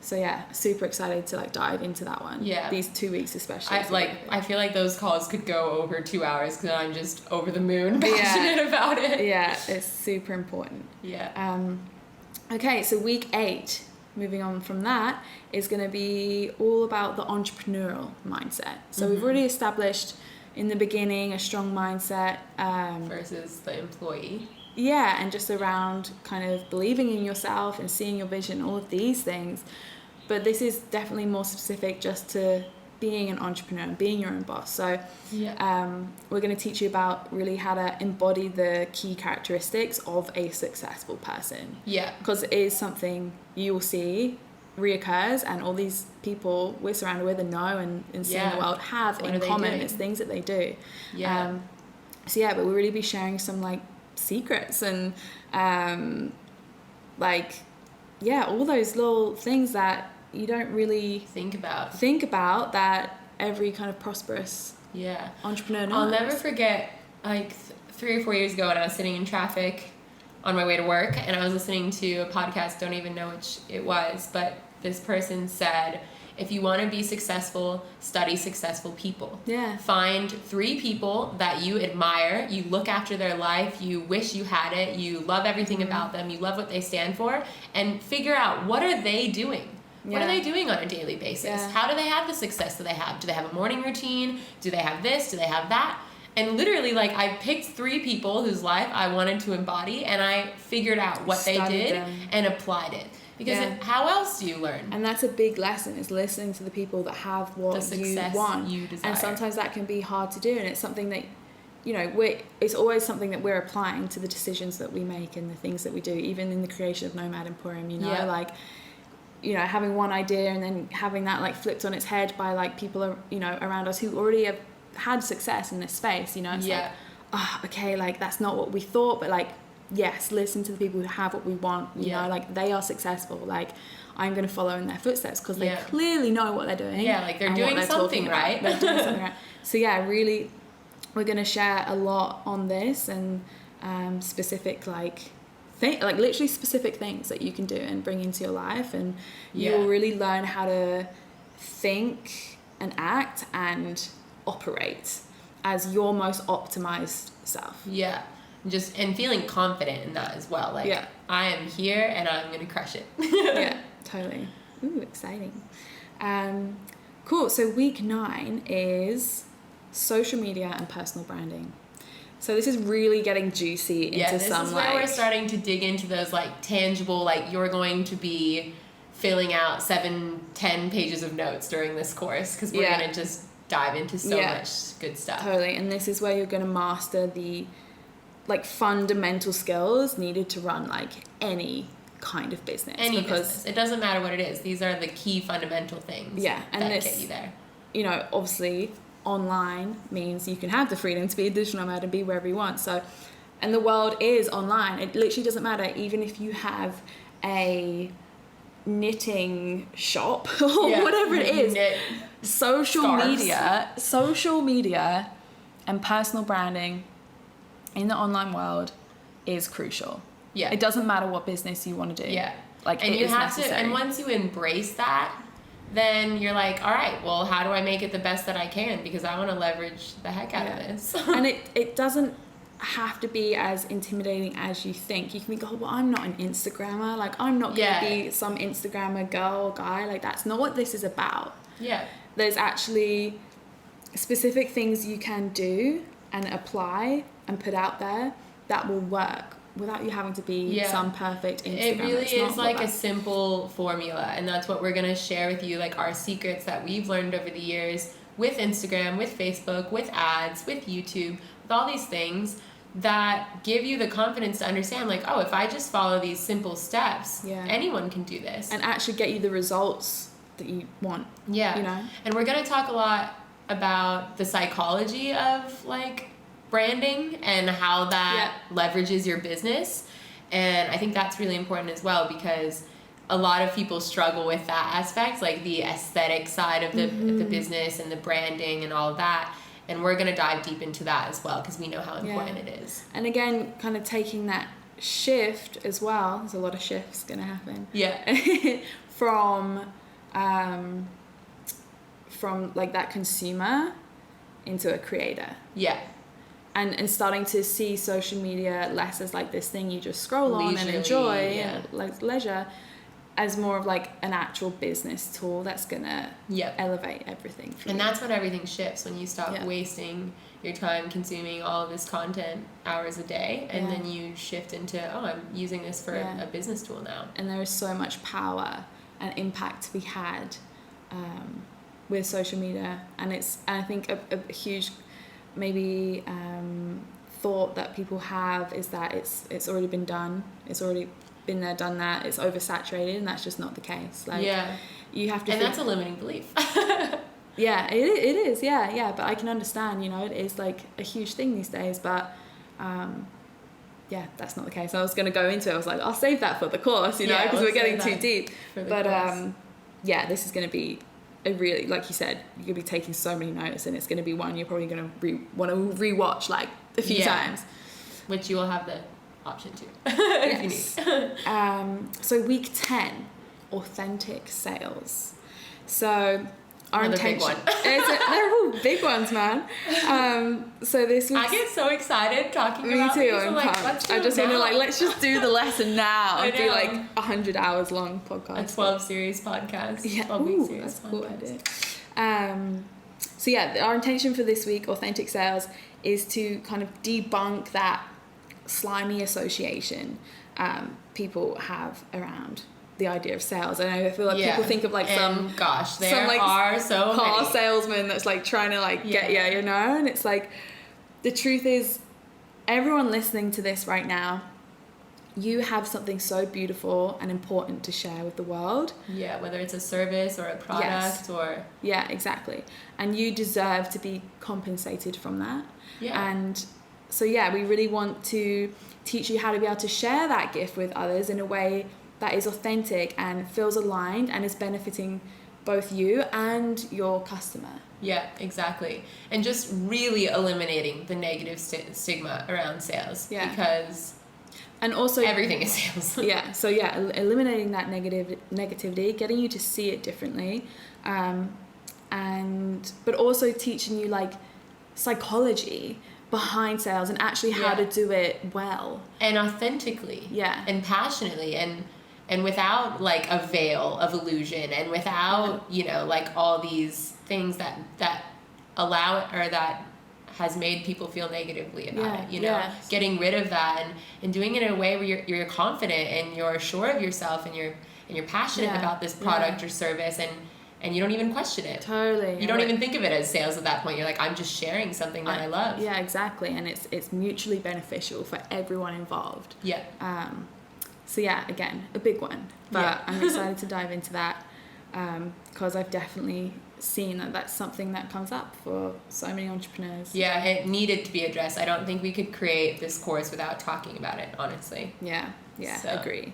So yeah, super excited to like dive into that one. Yeah. These 2 weeks especially. I feel like those calls could go over 2 hours because I'm just over the moon passionate about it. Yeah, it's super important. Yeah. Okay, so week 8, moving on from that, is going to be all about the entrepreneurial mindset. So we've already established in the beginning a strong mindset. Versus the employee. Yeah, and just around kind of believing in yourself and seeing your vision, all of these things. But this is definitely more specific just to being an entrepreneur and being your own boss. So we're going to teach you about really how to embody the key characteristics of a successful person. Yeah. Because it is something you will see reoccurs, and all these people we're surrounded with and know and see in the world have in common. It's things that they do. Yeah. But we'll really be sharing some like secrets and all those little things that you don't really think about that every kind of prosperous entrepreneur knows. I'll never forget, like 3 or 4 years ago when I was sitting in traffic on my way to work, and I was listening to a podcast, don't even know which it was, but this person said, if you want to be successful, study successful people. Yeah. Find 3 people that you admire, you look after their life, you wish you had it, you love everything about them, you love what they stand for, and figure out, what are they doing? What are they doing on a daily basis? Yeah. How do they have the success that they have? Do they have a morning routine? Do they have this? Do they have that? And literally, like, I picked 3 people whose life I wanted to embody, and I figured out what they did and applied it. Because how else do you learn? And that's a big lesson, is listening to the people that have what you want. You desire. And sometimes that can be hard to do, and it's something that, you know, it's always something that we're applying to the decisions that we make and the things that we do, even in the creation of Nomad Emporium, you know, like, you know, having one idea and then having that like flipped on its head by like people, you know, around us who already have had success in this space, you know, it's like, okay, like that's not what we thought, but like, yes, listen to the people who have what we want, you know, like they are successful, like I'm going to follow in their footsteps because they clearly know what they're doing. Yeah, like they're doing something right. They're doing something right. So yeah, really, we're going to share a lot on this and specific literally specific things that you can do and bring into your life, and you'll really learn how to think and act and operate as your most optimized self. Yeah. And feeling confident in that as well. Like, I am here and I'm going to crush it. Yeah, totally. Ooh, exciting. Cool. So week 9 is social media and personal branding. So this is really getting juicy into this is where we're starting to dig into those like tangible, like you're going to be filling out 7-10 pages of notes during this course, because we're going to just dive into so much good stuff. Totally. And this is where you're going to master the like fundamental skills needed to run like any kind of business. Business. It doesn't matter what it is. These are the key fundamental things that get you there. You know, obviously online means you can have the freedom to be a digital nomad and be wherever you want. So, and the world is online. It literally doesn't matter, even if you have a knitting shop or whatever it is. Social media and personal branding in the online world is crucial. Yeah. It doesn't matter what business you want to do. Yeah. Like, and you have to, and once you embrace that, then you're like, all right, well, how do I make it the best that I can? Because I want to leverage the heck out of this. And it doesn't have to be as intimidating as you think. You can think, oh, well, I'm not an Instagrammer. Like, I'm not going to be some Instagrammer girl or guy. Like, that's not what this is about. Yeah. There's actually specific things you can do and apply and put out there that will work without you having to be some perfect Instagrammer. It really is like a simple formula, and that's what we're going to share with you, like our secrets that we've learned over the years with Instagram, with Facebook, with ads, with YouTube, with all these things that give you the confidence to understand, like, oh, if I just follow these simple steps, anyone can do this. And actually get you the results that you want. Yeah. You know? And we're going to talk a lot about the psychology of, like, branding and how that leverages your business. And I think that's really important as well, because a lot of people struggle with that aspect, like the aesthetic side of the business and the branding and all of that. And we're going to dive deep into that as well, because we know how important it is. And again, kind of taking that shift as well, there's a lot of shifts going to happen. Yeah. from like that consumer into a creator. Yeah. And starting to see social media less as like this thing you just scroll on and enjoy, and like leisure, as more of like an actual business tool that's gonna elevate everything. And that's when everything shifts, when you stop wasting your time consuming all of this content hours a day, and then you shift into, I'm using this for a business tool now. And there is so much power and impact to be had with social media, and I think a huge maybe thought that people have is that it's already been done, it's already been there, done that, it's oversaturated, and that's just not the case. Like, you have to and that's a limiting belief. It is, but I can understand, it is like a huge thing these days, but that's not the case. I was going to go into it, I was like, I'll save that for the course, because we're getting too deep, but this is going to be a really, like you said, you're going to be taking so many notes, and it's going to be one you're probably going to want to rewatch like a few times, which you will have the option to if you need. So week 10, authentic sales. So our intention, they're all big ones, man. So this week, I get so excited talking about these. Me too. I'm pumped. I just want to let's just do the lesson now. And do like 100 hours long podcast. A 12 series podcast. Yeah, 12-week series that's podcast. Cool idea. So our intention for this week, authentic sales, is to kind of debunk that slimy association people have around the idea of sales. I feel like people think of like there are so car many salesman that's like trying to like get you, and it's like, the truth is, everyone listening to this right now, you have something so beautiful and important to share with the world. Yeah, whether it's a service or a product or... Yeah, exactly. And you deserve to be compensated from that. Yeah. And so, we really want to teach you how to be able to share that gift with others in a way that is authentic and feels aligned and is benefiting both you and your customer. Yeah, exactly. And just really eliminating the negative stigma around sales. Yeah. Because... And also everything is sales. So eliminating that negativity, getting you to see it differently, but also teaching you like psychology behind sales and actually how to do it well and authentically, and passionately, and without like a veil of illusion, and without like all these things that allow it, or that has made people feel negatively about it, getting rid of that and doing it in a way where you're confident and you're sure of yourself, and you're passionate about this product or service, and you don't even question it. Totally. You don't even think of it as sales at that point. You're like, I'm just sharing something that I love. Yeah, exactly. And it's mutually beneficial for everyone involved. Yeah. So again, a big one. But I'm excited to dive into that, because I've definitely seen that that's something that comes up for so many entrepreneurs. Yeah, it needed to be addressed. I don't think we could create this course without talking about it, honestly. Yeah, agree.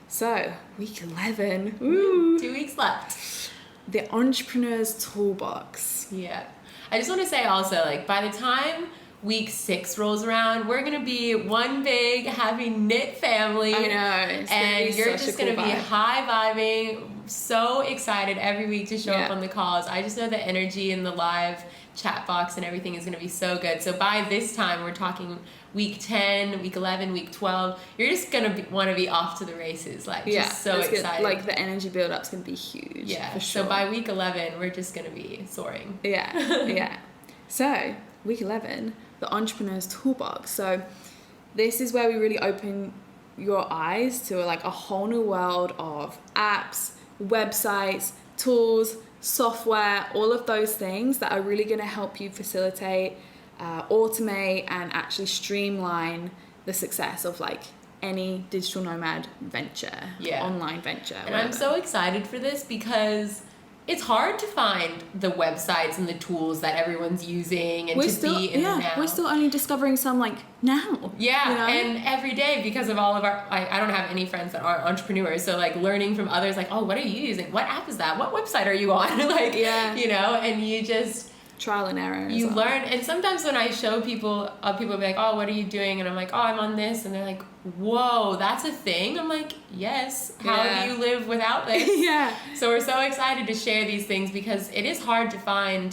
So, week 11. Woo! 2 weeks left. The Entrepreneur's Toolbox. Yeah. I just want to say also, like, by the time week 6 rolls around, we're going to be one big, happy, knit family. I know. And you're just going to be high-vibing, so excited every week to show up on the calls. I just know the energy in the live chat box and everything is going to be so good. So by this time, we're talking week 10, week 11, week 12. You're just going to want to be off to the races. Like, just so excited. Like, the energy build-up's going to be huge. Yeah, for sure. So by week 11, we're just going to be soaring. Yeah. So, week 11, the Entrepreneur's Toolbox. So, this is where we really open your eyes to like a whole new world of apps, websites, tools, software, all of those things that are really going to help you facilitate, automate, and actually streamline the success of like any digital nomad venture, online venture. And I'm so excited for this because it's hard to find the websites and the tools that everyone's using and be in the now. We're still only discovering some like now. Yeah, you know? And every day, because of all of our, I don't have any friends that aren't entrepreneurs, so like learning from others, like, oh, what are you using? What app is that? What website are you on? Like, you know, and you just trial and error. You learn, and sometimes when I show people, people will be like, oh, what are you doing? And I'm like, oh, I'm on this, and they're like, whoa, that's a thing? I'm like, yes. How do you live without this? Yeah. So we're so excited to share these things because it is hard to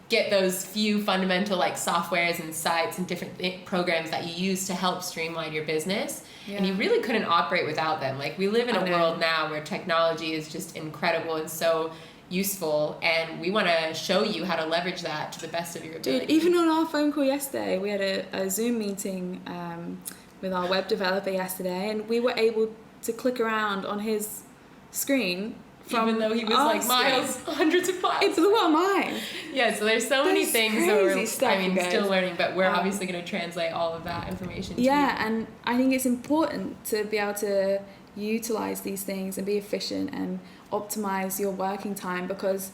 get those few fundamental like softwares and sites and different programs that you use to help streamline your business. Yeah. And you really couldn't operate without them. Like, we live in a world now where technology is just incredible and so useful, and we want to show you how to leverage that to the best of your ability. Dude, even on our phone call yesterday, we had a Zoom meeting with our web developer yesterday, and we were able to click around on his screen even though he was like miles, hundreds of miles. It blew our mind. Yeah, so there's so many things that we're still learning, but we're obviously going to translate all of that information to you. And I think it's important to be able to utilize these things and be efficient and optimize your working time, because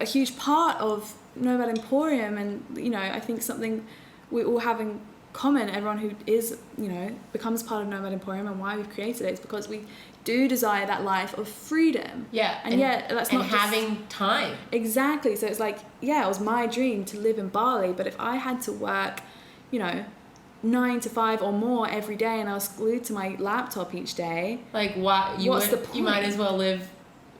a huge part of Nomad Emporium, and you know, I think something we all have in common, everyone who is, you know, becomes part of Nomad Emporium, and why we've created it is because we do desire that life of freedom. Yeah. And yet that's not having time. Exactly. So it's like, yeah, it was my dream to live in Bali, but if I had to work, you know, 9 to 5 or more every day, and I was glued to my laptop each day, like, what's the point? You might as well live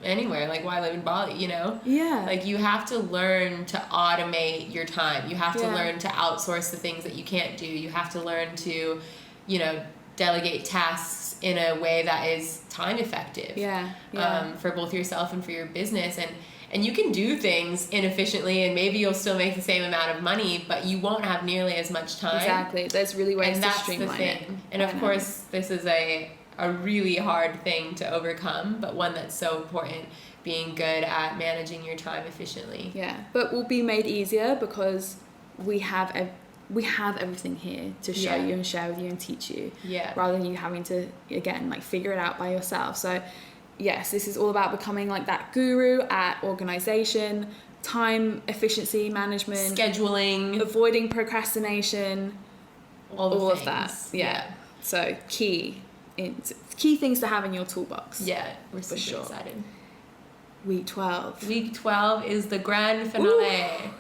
anywhere. Like, why live in Bali, you know? Yeah. Like, you have to learn to automate your time. You have to learn to outsource the things that you can't do. You have to learn to, you know, delegate tasks in a way that is time effective. For both yourself and for your business. And you can do things inefficiently, and maybe you'll still make the same amount of money, but you won't have nearly as much time. Exactly. There's really ways to streamline it. And of course, this is a really hard thing to overcome, but one that's so important, being good at managing your time efficiently. Yeah, but will be made easier because we have everything here to show you and share with you and teach you, rather than you having to, again, like, figure it out by yourself. So yes, this is all about becoming like that guru at organization, time efficiency management, scheduling, avoiding procrastination, all of that. So key things to have in your toolbox. We're super excited. Week 12 is the grand finale.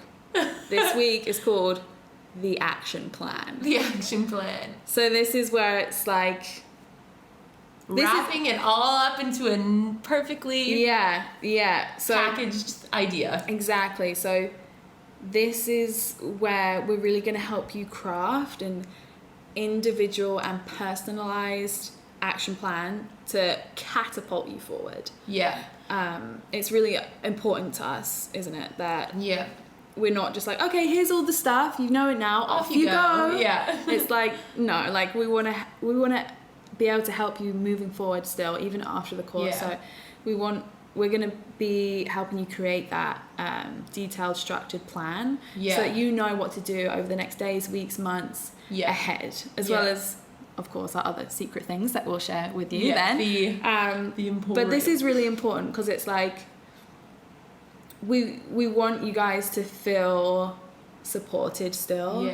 This week is called the action plan. So this is where it's like wrapping it all up into a perfectly so packaged idea. Exactly. So this is where we're really going to help you craft an individual and personalized action plan to catapult you forward. It's really important to us, isn't it, that we're not just like, okay, here's all the stuff, you know it now, off you go. It's like, no, like, we want to be able to help you moving forward still, even after the course. So we're going to be helping you create that detailed, structured plan, so that you know what to do over the next days, weeks, months ahead, as well as, of course, our other secret things that we'll share with you then. The important. But this is really important because it's like, we want you guys to feel supported still.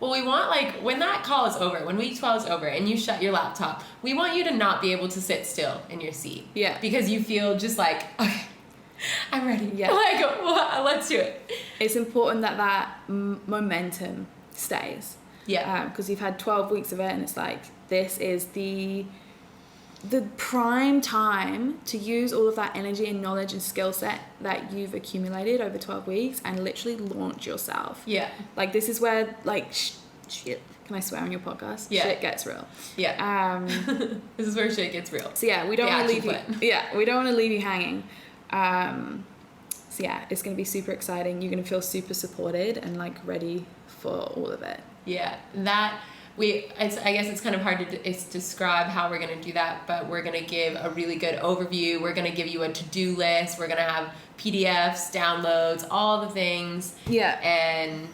Well, we want, like, when that call is over, when week 12 is over and you shut your laptop, we want you to not be able to sit still in your seat. Because you feel just like, okay, I'm ready. Like, well, let's do it. It's important that momentum stays. Because you've had 12 weeks of it, and it's like, this is the prime time to use all of that energy and knowledge and skill set that you've accumulated over 12 weeks and literally launch yourself. Like, this is where, like, shit, can I swear on your podcast? Shit gets real. This is where shit gets real. So we don't want to leave you. We don't want to leave you hanging. So it's going to be super exciting. You're going to feel super supported and, like, ready for all of it. I guess it's kind of hard to describe how we're going to do that, but we're going to give a really good overview. We're going to give you a to-do list. We're going to have PDFs, downloads, all the things. And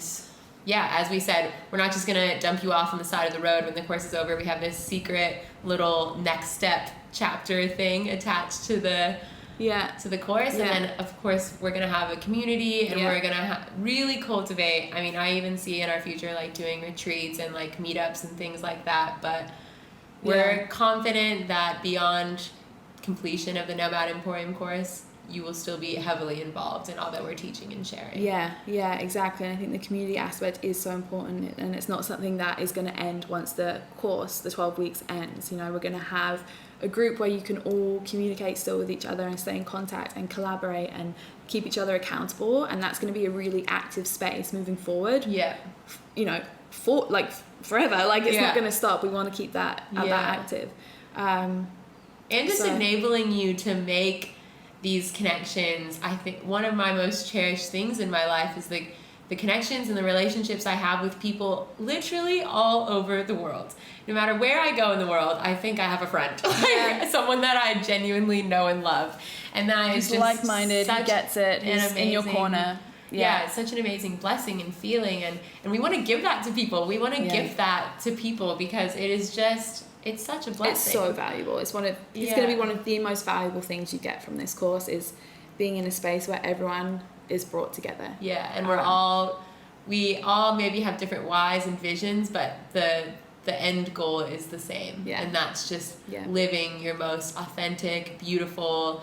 as we said, we're not just going to dump you off on the side of the road when the course is over. We have this secret little next step chapter thing attached to the to the course. And then of course we're gonna have a community, and we're gonna really cultivate. I mean, I even see in our future like doing retreats and like meetups and things like that, but we're confident that beyond completion of the Nomad Emporium course, you will still be heavily involved in all that we're teaching and sharing. Yeah, exactly. And I think the community aspect is so important, and it's not something that is going to end once the course, the 12 weeks ends. You know, we're going to have a group where you can all communicate still with each other and stay in contact and collaborate and keep each other accountable, and that's going to be a really active space moving forward. You know, for like forever. Like it's not going to stop. We want to keep that active. And just enabling you to make these connections. I think one of my most cherished things in my life is the connections and the relationships I have with people literally all over the world. No matter where I go in the world, I think I have a friend, like someone that I genuinely know and love, and that is just like-minded, who gets it, who's in your corner. It's such an amazing blessing and feeling, and we want to give that to people. We want to give that to people because it is just, it's such a blessing. It's so valuable. It's going to be one of the most valuable things you get from this course, is being in a space where everyone is brought together. And we all maybe have different whys and visions, but the end goal is the same. And that's just living your most authentic, beautiful,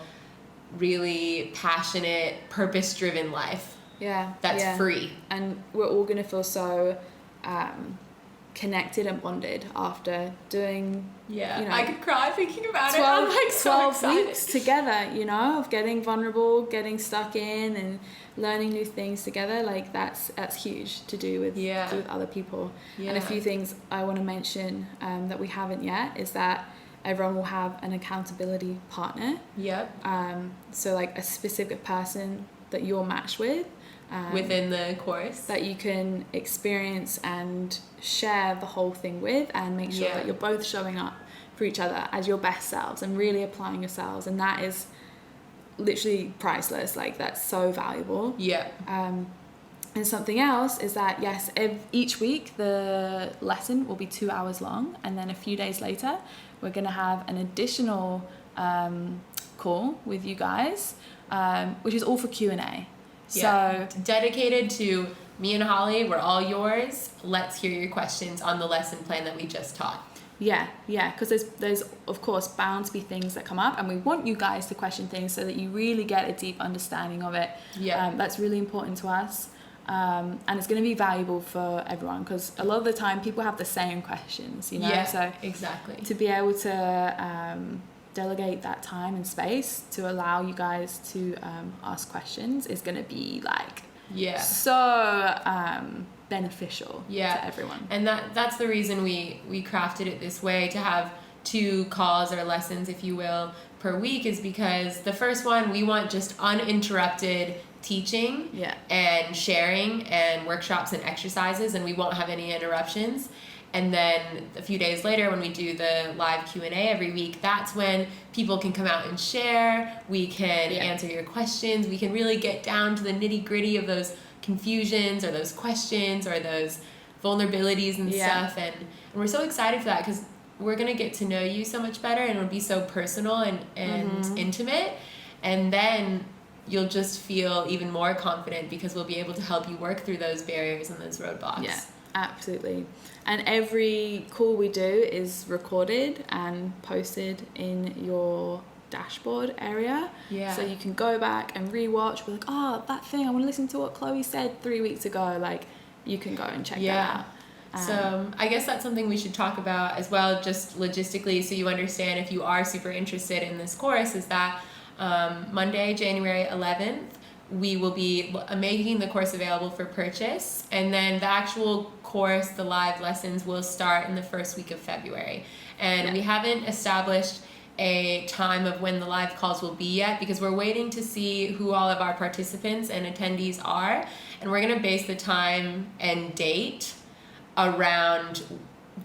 really passionate, purpose-driven life. That's free. And we're all going to feel so connected and bonded after doing, you know, I could cry thinking about 12, it. I'm like 12 weeks together, you know, of getting vulnerable, getting stuck in and learning new things together. Like that's huge to do with other people. And a few things I want to mention that we haven't yet is that everyone will have an accountability partner. So like a specific person that you're matched with within the course, that you can experience and share the whole thing with, and make sure that you're both showing up for each other as your best selves and really applying yourselves. And that is literally priceless. Like that's so valuable. And something else is that each week the lesson will be 2 hours long, and then a few days later we're going to have an additional call with you guys, which is all for Q&A. So dedicated to me and Hollie. We're all yours. Let's hear your questions on the lesson plan that we just taught. Because there's of course bound to be things that come up, and we want you guys to question things so that you really get a deep understanding of it. That's really important to us, and it's going to be valuable for everyone, because a lot of the time people have the same questions, you know. So exactly, to be able to delegate that time and space to allow you guys to ask questions is going to be like so beneficial to everyone. And that's the reason we crafted it this way, to have 2 calls or lessons, if you will, per week, is because the first one we want just uninterrupted teaching and sharing and workshops and exercises, and we won't have any interruptions. And then a few days later, when we do the live Q&A every week, that's when people can come out and share. We can answer your questions. We can really get down to the nitty-gritty of those confusions or those questions or those vulnerabilities and stuff. And we're so excited for that, because we're going to get to know you so much better, and it'll be so personal and intimate. And then you'll just feel even more confident, because we'll be able to help you work through those barriers and those roadblocks. Absolutely. And every call we do is recorded and posted in your dashboard area. So you can go back and rewatch. We're like, oh, that thing, I want to listen to what Chloe said 3 weeks ago. Like, you can go and check that out. So I guess that's something we should talk about as well, just logistically, so you understand if you are super interested in this course, is that Monday, January 11th, we will be making the course available for purchase, and then the actual course, the live lessons, will start in the first week of February. And we haven't established a time of when the live calls will be yet, because we're waiting to see who all of our participants and attendees are, and we're going to base the time and date around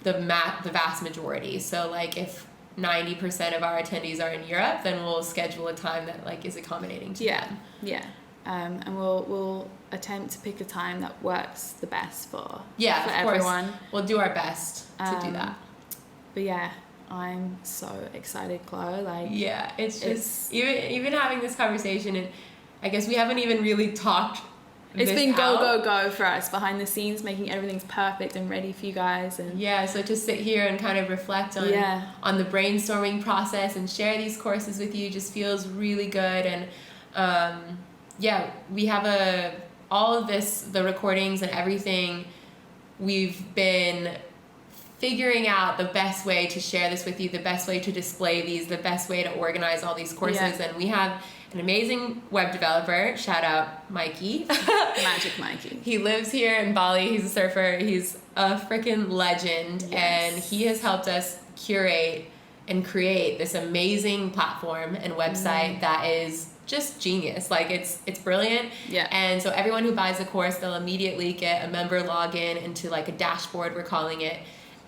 the vast majority. So like if 90% of our attendees are in Europe, then we'll schedule a time that like is accommodating to them. And we'll attempt to pick a time that works the best for of everyone. Course. We'll do our best to do that. But I'm so excited, Chloe. Like, yeah, it's just even having this conversation, and I guess we haven't even really talked. It's been go for us behind the scenes, making everything's perfect and ready for you guys. And yeah, so to sit here and kind of reflect on the brainstorming process and share these courses with you just feels really good. And we have all of this, the recordings and everything, we've been figuring out the best way to share this with you, the best way to display these, the best way to organize all these courses. And we have an amazing web developer, shout out Mikey. Magic Mikey. He lives here in Bali, he's a surfer, he's a freaking legend. And he has helped us curate and create this amazing platform and website that is just genius. Like, it's brilliant. Yeah. And so everyone who buys the course, they'll immediately get a member login into like a dashboard, we're calling it,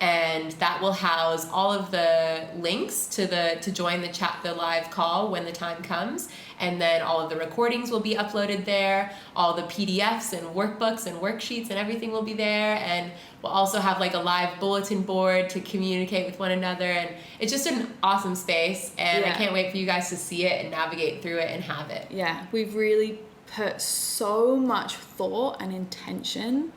and that will house all of the links to join the live call when the time comes. And then all of the recordings will be uploaded there, all the PDFs and workbooks and worksheets and everything will be there. And we'll also have like a live bulletin board to communicate with one another. And it's just an awesome space. And I can't wait for you guys to see it and navigate through it and have it. Yeah, we've really put so much thought and intention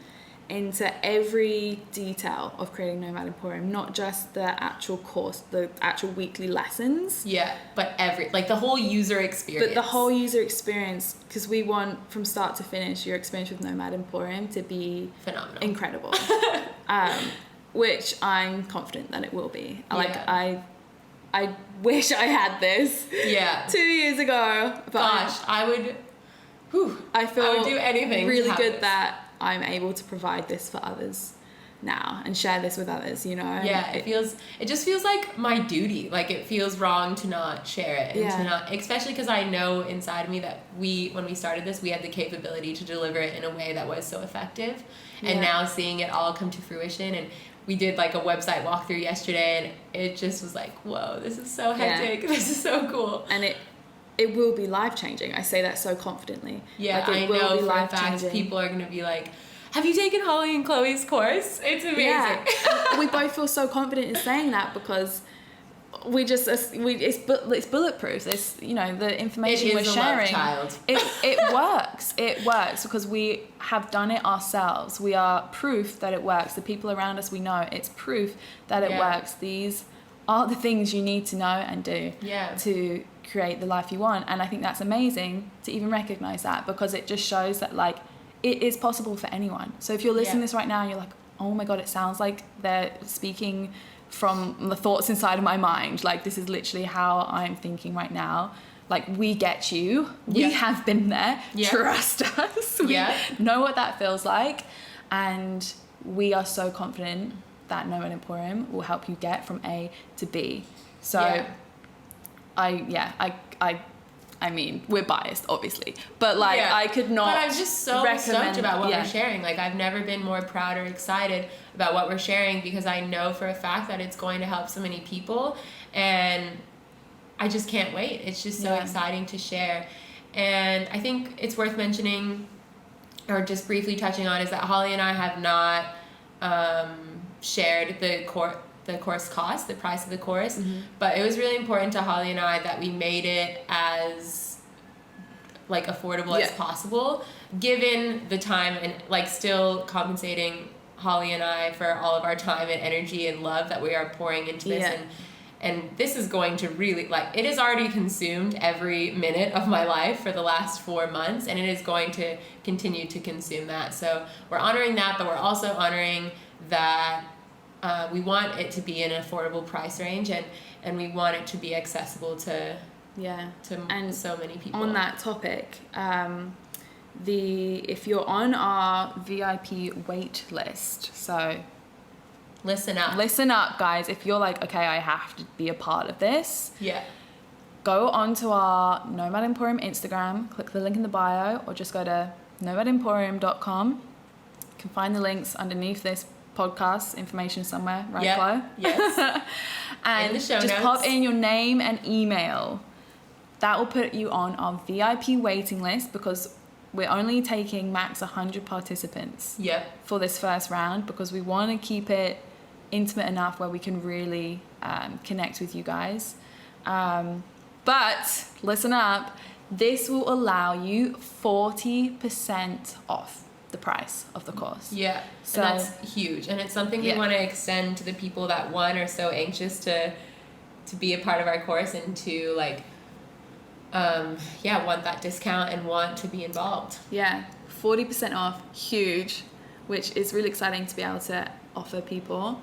into every detail of creating Nomad Emporium, not just the actual course, the actual weekly lessons. Yeah, but the whole user experience. But the whole user experience, because we want from start to finish your experience with Nomad Emporium to be phenomenal, incredible. Which I'm confident that it will be. Like, I wish I had this 2 years ago. But gosh, I would do anything. Really good that I'm able to provide this for others now and share this with others, you know? Yeah, it just feels like my duty. Like, it feels wrong to not share it and to not, especially because I know inside of me that when we started this, we had the capability to deliver it in a way that was so effective. And now seeing it all come to fruition, and we did like a website walkthrough yesterday, and it just was like, whoa, this is so hectic. This is so cool. And it will be life-changing. I say that so confidently. Yeah, like, I know for a fact people are going to be like, have you taken Hollie and Chloe's course? It's amazing. Yeah. We both feel so confident in saying that because it's bulletproof. It's, you know, the information we're sharing. It works. It works because we have done it ourselves. We are proof that it works. The people around us, we know it's proof that it works. These are the things you need to know and do to create the life you want. And I think that's amazing to even recognize that, because it just shows that, like, it is possible for anyone. So if you're listening to this right now and you're like, oh my God, it sounds like they're speaking from the thoughts inside of my mind. Like, this is literally how I'm thinking right now. Like, we get you. We have been there. Trust us. We know what that feels like. And we are so confident that Nomad Emporium will help you get from A to B. So I mean, we're biased, obviously, but like, I could not. But I'm just so stoked about what we're sharing. Like, I've never been more proud or excited about what we're sharing, because I know for a fact that it's going to help so many people, and I just can't wait. It's just so exciting to share. And I think it's worth mentioning, or just briefly touching on, is that Hollie and I have not shared the course cost, the price of the course, but it was really important to Hollie and I that we made it as like affordable as possible, given the time, and like still compensating Hollie and I for all of our time and energy and love that we are pouring into this. And this is going to really, like, it has already consumed every minute of my life for the last 4 months, and it is going to continue to consume that. So we're honoring that, but we're also honoring that we want it to be an affordable price range, and we want it to be accessible to so many people. On that topic, if you're on our VIP wait list, so listen up, guys. If you're like, okay, I have to be a part of this, go onto our Nomad Emporium Instagram, click the link in the bio, or just go to nomademporium.com. You can find the links underneath this podcast information somewhere, right, Chloe? Yes. And in the show just notes, pop in your name and email. That will put you on our VIP waiting list, because we're only taking max 100 participants for this first round, because we want to keep it intimate enough where we can really connect with you guys. But listen up, this will allow you 40% off the price of the course. Yeah, so and that's huge, and it's something we want to extend to the people that one are so anxious to be a part of our course and to like want that discount and want to be involved. 40% off, huge, which is really exciting to be able to offer people.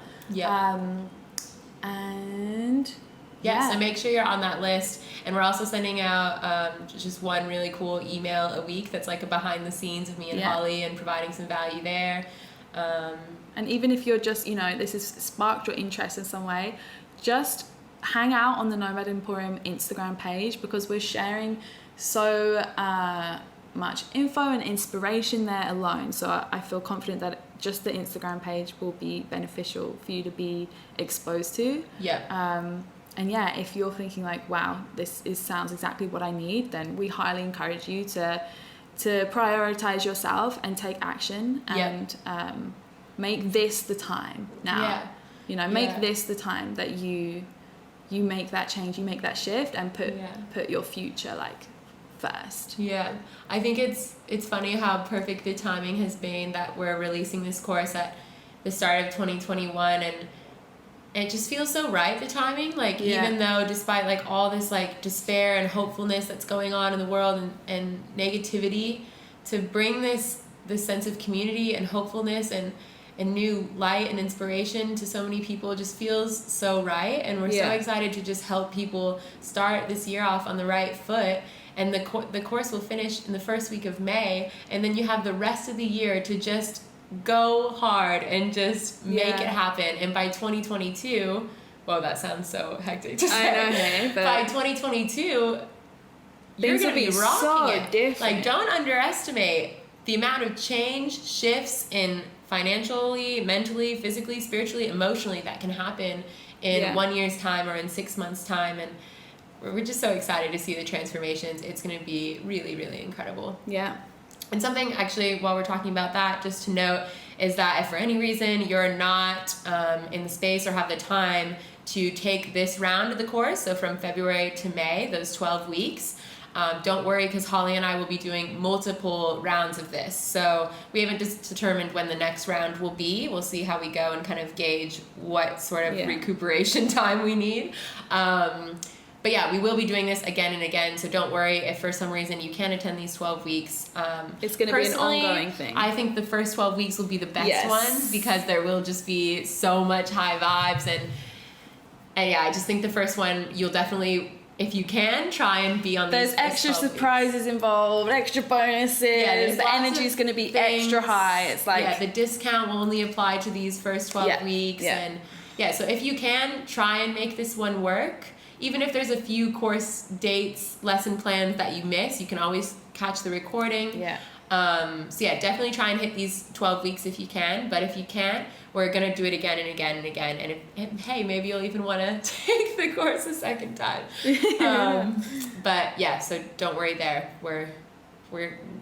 So make sure you're on that list. And we're also sending out just one really cool email a week that's like a behind the scenes of me and Hollie and providing some value there. And even if you're just, this has sparked your interest in some way, just hang out on the Nomad Emporium Instagram page, because we're sharing so much info and inspiration there alone. So I feel confident that just the Instagram page will be beneficial for you to be exposed to. And if you're thinking like, wow, sounds exactly what I need, then we highly encourage you to prioritize yourself and take action and make this the time now. Make this the time that you make that change, you make that shift, and put your future like first. I think it's funny how perfect the timing has been that we're releasing this course at the start of 2021, and it just feels so right, the timing, like even though despite like all this like despair and hopefulness that's going on in the world and negativity, to bring this sense of community and hopefulness and new light and inspiration to so many people just feels so right. And we're so excited to just help people start this year off on the right foot. And the course will finish in the first week of May, and then you have the rest of the year to just go hard and just make it happen. And by 2022, well, that sounds so hectic to say. I know, but by 2022, you're going to be rocking so it. Different. Like, don't underestimate the amount of change, shifts in financially, mentally, physically, spiritually, emotionally that can happen in 1 year's time or in 6 months' time. And we're just so excited to see the transformations. It's going to be really, really incredible. And something actually, while we're talking about that, just to note, is that if for any reason you're not in the space or have the time to take this round of the course, so from February to May, those 12 weeks, don't worry, because Hollie and I will be doing multiple rounds of this. So we haven't just determined when the next round will be. We'll see how we go and kind of gauge what sort of recuperation time we need. But we will be doing this again and again, so don't worry if for some reason you can't attend these 12 weeks. It's going to be an ongoing thing. I think the first 12 weeks will be the best ones, because there will just be so much high vibes. And I just think the first one, you'll definitely, if you can, try and be on these. There's extra surprises involved, extra bonuses. The energy is going to be extra high. It's like the discount will only apply to these first 12 weeks. And so if you can, try and make this one work. Even if there's a few course dates, lesson plans that you miss, you can always catch the recording. Definitely try and hit these 12 weeks if you can. But if you can't, we're going to do it again and again and again. And hey, maybe you'll even want to take the course a second time. So don't worry there. We're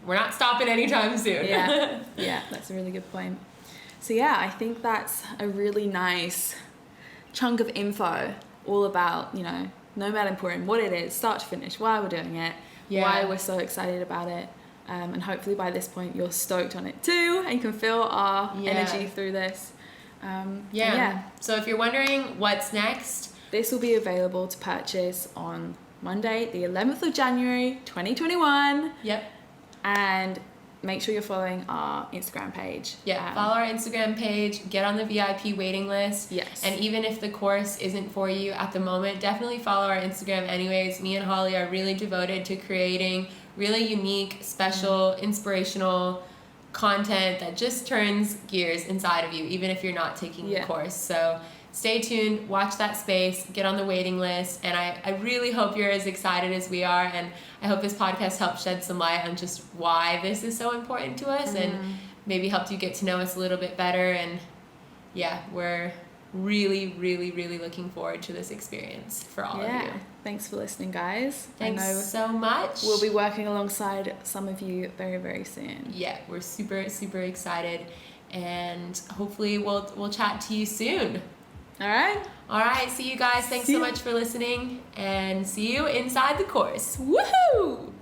not stopping anytime soon. That's a really good point. So I think that's a really nice chunk of info all about, Nomad Emporium, what it is, start to finish, why we're doing it, why we're so excited about it. And hopefully by this point you're stoked on it too, and you can feel our energy through this. So if you're wondering what's next, this will be available to purchase on Monday, the 11th of January, 2021. And make sure you're following our Instagram page. Follow our Instagram page, get on the VIP waiting list. And even if the course isn't for you at the moment, definitely follow our Instagram anyways. Me and Hollie are really devoted to creating really unique, special, inspirational content that just turns gears inside of you, even if you're not taking the course. So stay tuned, watch that space, get on the waiting list, and I really hope you're as excited as we are, and I hope this podcast helped shed some light on just why this is so important to us, and maybe helped you get to know us a little bit better. And we're really, really, really looking forward to this experience for all of you. Thanks for listening, guys. Thanks so much. We'll be working alongside some of you very, very soon. We're super, super excited. and hopefully we'll chat to you soon. All right. See you guys. Thanks so much for listening, and see you inside the course. Woohoo!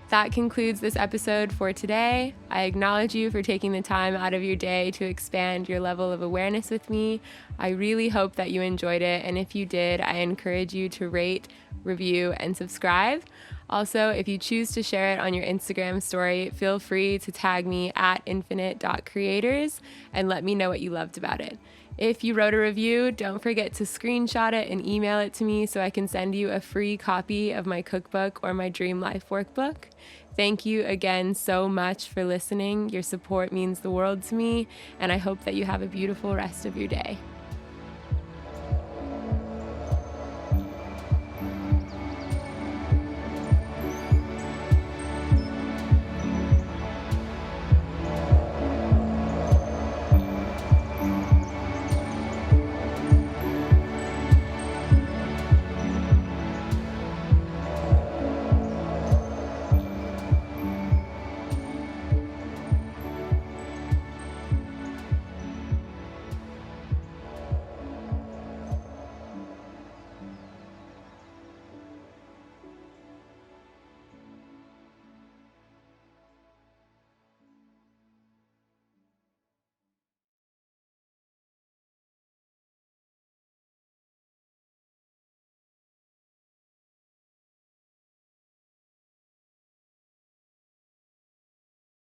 That concludes this episode for today. I acknowledge you for taking the time out of your day to expand your level of awareness with me. I really hope that you enjoyed it, and if you did, I encourage you to rate, review, and subscribe. Also, if you choose to share it on your Instagram story, feel free to tag me at infinite.creators and let me know what you loved about it. If you wrote a review, don't forget to screenshot it and email it to me so I can send you a free copy of my cookbook or my Dream Life workbook. Thank you again so much for listening. Your support means the world to me, and I hope that you have a beautiful rest of your day.